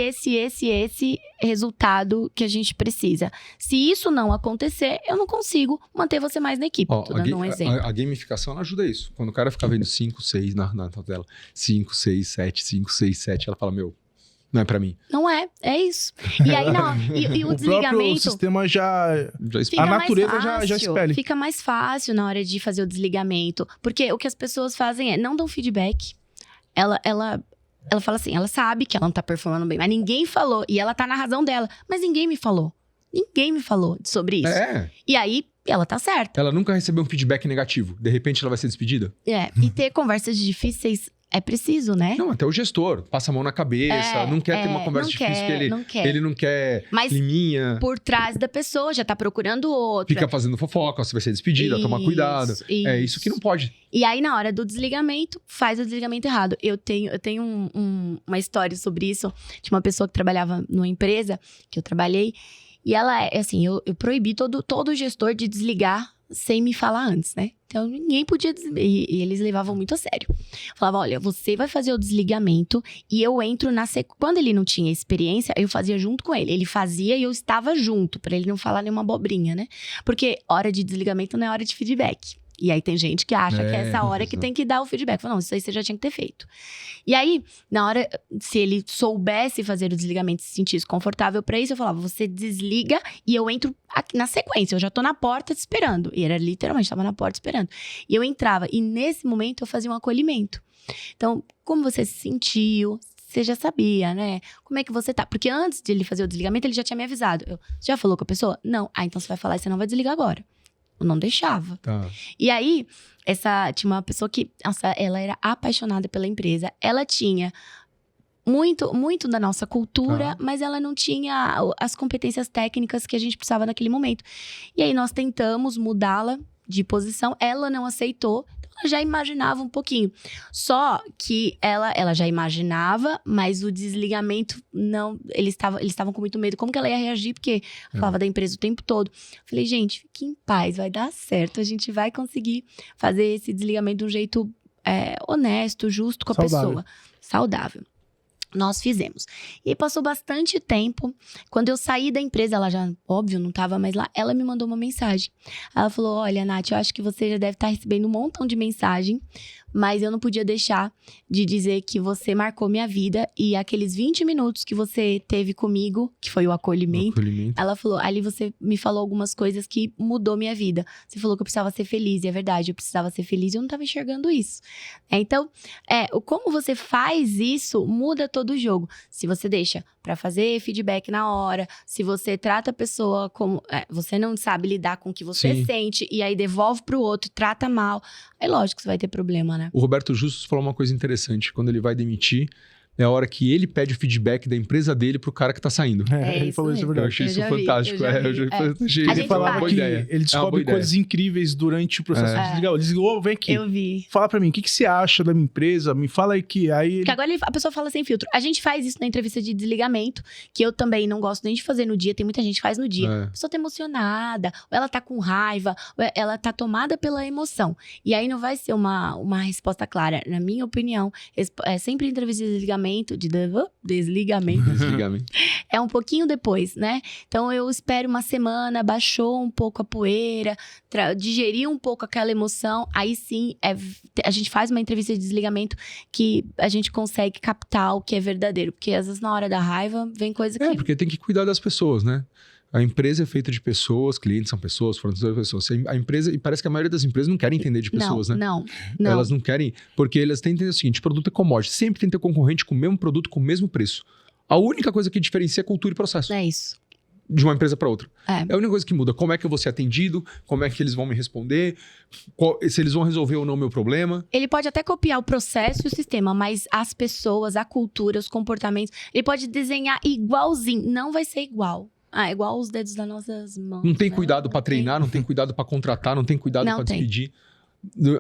resultado que a gente precisa. Se isso não acontecer, eu não consigo manter você mais na equipe. Tô dando um exemplo. A gamificação, ela ajuda isso. Quando o cara fica vendo 5, 6 na tela, 5, 6, 7, 5, 6, 7, ela fala, não é pra mim. Não é isso. E aí, não, e o desligamento... próprio sistema a natureza já espelha. Fica mais fácil na hora de fazer o desligamento. Porque o que as pessoas fazem não dão feedback. Ela fala assim, ela sabe que ela não tá performando bem, mas ninguém falou. E ela tá na razão dela. Mas ninguém me falou. Ninguém me falou sobre isso. E aí, ela tá certa. Ela nunca recebeu um feedback negativo. De repente, ela vai ser despedida? E ter conversas difíceis... É preciso, né? Não, até o gestor. Passa a mão na cabeça, não quer ter uma conversa difícil, porque ele não quer liminha. Por trás da pessoa, já tá procurando outra. Fica fazendo fofoca, você vai ser despedida, toma cuidado. É isso que não pode. E aí, na hora do desligamento, faz o desligamento errado. Eu tenho uma história sobre isso, de uma pessoa que trabalhava numa empresa, que eu trabalhei, e ela, assim, eu proibi todo gestor de desligar sem me falar antes, né? Então, ninguém podia e eles levavam muito a sério. Falava, olha, você vai fazer o desligamento e eu entro na sequência. Quando ele não tinha experiência, eu fazia junto com ele. Ele fazia e eu estava junto, pra ele não falar nenhuma abobrinha, né? Porque hora de desligamento não é hora de feedback. E aí tem gente que acha que é essa hora que tem que dar o feedback. Fala, não, isso aí você já tinha que ter feito. E aí, na hora, se ele soubesse fazer o desligamento e se sentisse confortável pra isso, eu falava, você desliga e eu entro aqui na sequência. Eu já tô na porta te esperando. E era literalmente, tava na porta esperando. E eu entrava. E nesse momento eu fazia um acolhimento. Então, como você se sentiu? Você já sabia, né? Como é que você tá? Porque antes de ele fazer o desligamento, ele já tinha me avisado. Você já falou com a pessoa? Não. Então você vai falar e você não vai desligar agora. Eu não deixava. Tá. E aí, tinha uma pessoa que, nossa, ela era apaixonada pela empresa. Ela tinha muito da nossa cultura, mas ela não tinha as competências técnicas que a gente precisava naquele momento. E aí, nós tentamos mudá-la de posição. Ela não aceitou. Então, ela já imaginava um pouquinho. Só que ela já imaginava, mas o desligamento não... Eles estavam com muito medo. Como que ela ia reagir? Porque ela falava da empresa o tempo todo. Falei, gente, fique em paz, vai dar certo. A gente vai conseguir fazer esse desligamento de um jeito honesto, justo com a pessoa. Saudável. Nós fizemos. E aí passou bastante tempo. Quando eu saí da empresa, ela já, óbvio, não estava mais lá. Ela me mandou uma mensagem. Ela falou, olha, Nath, eu acho que você já deve estar recebendo um montão de mensagem, mas eu não podia deixar de dizer que você marcou minha vida. E aqueles 20 minutos que você teve comigo, que foi o acolhimento. Ela falou, ali você me falou algumas coisas que mudou minha vida. Você falou que eu precisava ser feliz, e é verdade, eu precisava ser feliz e eu não estava enxergando isso. Então, como você faz isso, muda todo o jogo. Se você deixa para fazer feedback na hora, se você trata a pessoa como... você não sabe lidar com o que você sente, e aí devolve pro outro, trata mal, aí lógico que você vai ter problema, né? O Roberto Justus falou uma coisa interessante. Quando ele vai demitir, é a hora que ele pede o feedback da empresa dele pro cara que tá saindo. Ele falou isso, é Eu verdade. achei isso fantástico. Ele falava que ele descobre coisas incríveis durante o processo de desligar. Ele desligou, vem aqui. Eu vi. Fala pra mim, o que você acha da minha empresa? Me fala aí que... Porque agora a pessoa fala sem filtro. A gente faz isso na entrevista de desligamento, que eu também não gosto nem de fazer no dia. Tem muita gente que faz no dia. A pessoa tá emocionada, ou ela tá com raiva, ou ela tá tomada pela emoção. E aí não vai ser uma resposta clara. Na minha opinião, sempre entrevista de desligamento, desligamento. É um pouquinho depois, né? Então eu espero uma semana, baixou um pouco a poeira, digerir um pouco aquela emoção, aí sim a gente faz uma entrevista de desligamento que a gente consegue captar o que é verdadeiro, porque às vezes na hora da raiva vem coisa que... porque tem que cuidar das pessoas, né? A empresa é feita de pessoas, clientes são pessoas, fornecedores são pessoas. A empresa, e parece que a maioria das empresas não querem entender de pessoas, né? Não. Elas não querem, porque elas têm que entender o seguinte, produto é commodity, sempre tem que ter concorrente com o mesmo produto, com o mesmo preço. A única coisa que diferencia é cultura e processo. É isso. De uma empresa para outra. É a única coisa que muda. Como é que eu vou ser atendido, como é que eles vão me responder, se eles vão resolver ou não o meu problema. Ele pode até copiar o processo e o sistema, mas as pessoas, a cultura, os comportamentos, ele pode desenhar igualzinho, não vai ser igual. Igual os dedos das nossas mãos. Não tem cuidado para treinar, não tem cuidado para contratar, não tem cuidado para despedir.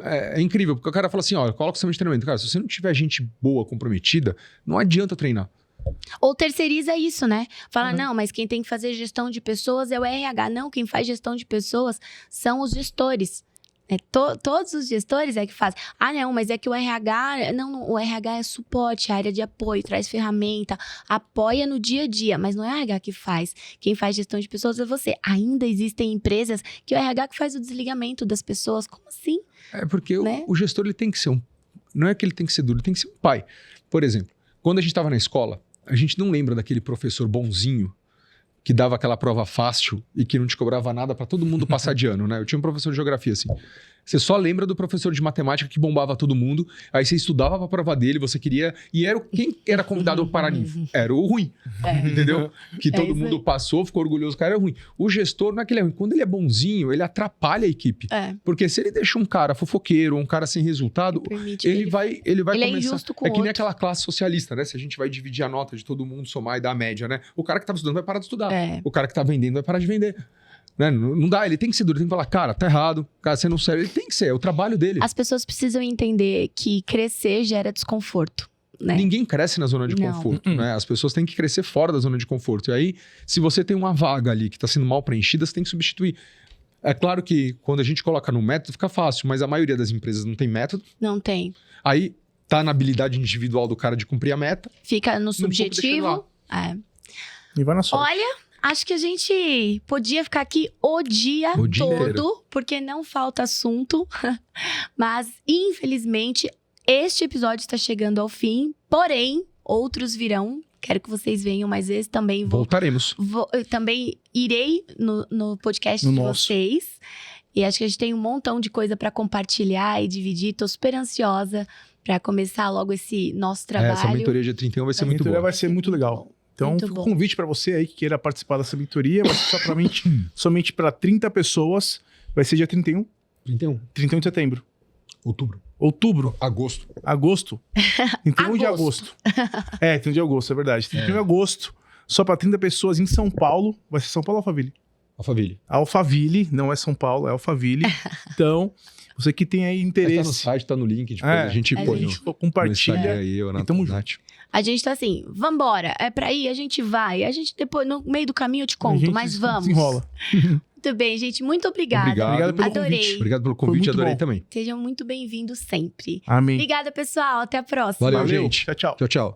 É incrível, porque o cara fala assim, olha, coloca o sistema de treinamento. Cara, se você não tiver gente boa, comprometida, não adianta treinar. Ou terceiriza isso, né? Fala, não, mas quem tem que fazer gestão de pessoas é o RH. Não, quem faz gestão de pessoas são os gestores. Todos os gestores é que fazem. Não, mas é que o RH... Não, o RH é suporte, área de apoio, traz ferramenta, apoia no dia a dia, mas não é o RH que faz. Quem faz gestão de pessoas é você. Ainda existem empresas que é o RH que faz o desligamento das pessoas. Como assim? Porque o gestor ele tem que ser não é que ele tem que ser duro, ele tem que ser um pai. Por exemplo, quando a gente estava na escola, a gente não lembra daquele professor bonzinho que dava aquela prova fácil e que não te cobrava nada para todo mundo passar de ano, né? Eu tinha um professor de geografia assim. Você só lembra do professor de matemática que bombava todo mundo, aí você estudava pra prova dele, você queria... E quem era convidado para Paranif? Era o ruim, entendeu? Que todo mundo passou, ficou orgulhoso, o cara era ruim. O gestor não é que ele é ruim. Quando ele é bonzinho, ele atrapalha a equipe. Porque se ele deixa um cara fofoqueiro, um cara sem resultado, ele vai começar... É injusto com que nem aquela classe socialista, né? Se a gente vai dividir a nota de todo mundo, somar e dar a média, né? O cara que tava estudando vai parar de estudar. O cara que tá vendendo vai parar de vender. Né? Não dá, ele tem que ser duro, ele tem que falar, cara, tá errado, cara, você não serve, ele tem que ser, é o trabalho dele. As pessoas precisam entender que crescer gera desconforto, né? Ninguém cresce na zona de conforto, né? As pessoas têm que crescer fora da zona de conforto. E aí, se você tem uma vaga ali que tá sendo mal preenchida, você tem que substituir. É claro que quando a gente coloca no método fica fácil, mas a maioria das empresas não tem método. Não tem. Aí tá na habilidade individual do cara de cumprir a meta. Fica no subjetivo. E vai na sorte. Olha, acho que a gente podia ficar aqui o dia todo, inteiro, porque não falta assunto. Mas, infelizmente, este episódio está chegando ao fim. Porém, outros virão. Quero que vocês venham, mas esse também voltaremos. Eu também irei no podcast de vocês. E acho que a gente tem um montão de coisa para compartilhar e dividir. Tô super ansiosa para começar logo esse nosso trabalho. Essa mentoria dia 31 vai ser muito boa. A mentoria vai ser muito legal. Então, fica um convite para você aí que queira participar dessa mentoria. Vai ser somente para 30 pessoas. Vai ser dia 31? 31 de setembro. Outubro. Agosto. 31 de agosto. 31 de agosto, é verdade. 31 de agosto. Só para 30 pessoas em São Paulo. Vai ser São Paulo ou Alphaville? Alphaville. Alphaville, não é São Paulo, é Alphaville. Então, você que tem aí interesse... Tá no site, tá no link, depois a gente a põe gente no compartilha. Instagram aí, eu E tamo junto. Nath. A gente tá assim, vambora, é pra ir, a gente vai. A gente depois, no meio do caminho eu te A conto, gente mas vamos. desenrola. Muito bem, gente, muito obrigada. Obrigado pelo Adorei. convite. Obrigado pelo Foi convite, muito adorei bom. também. Sejam muito bem-vindos sempre. Amém. Obrigada, pessoal. Até a próxima. Valeu, gente. Tchau, tchau. Tchau, tchau.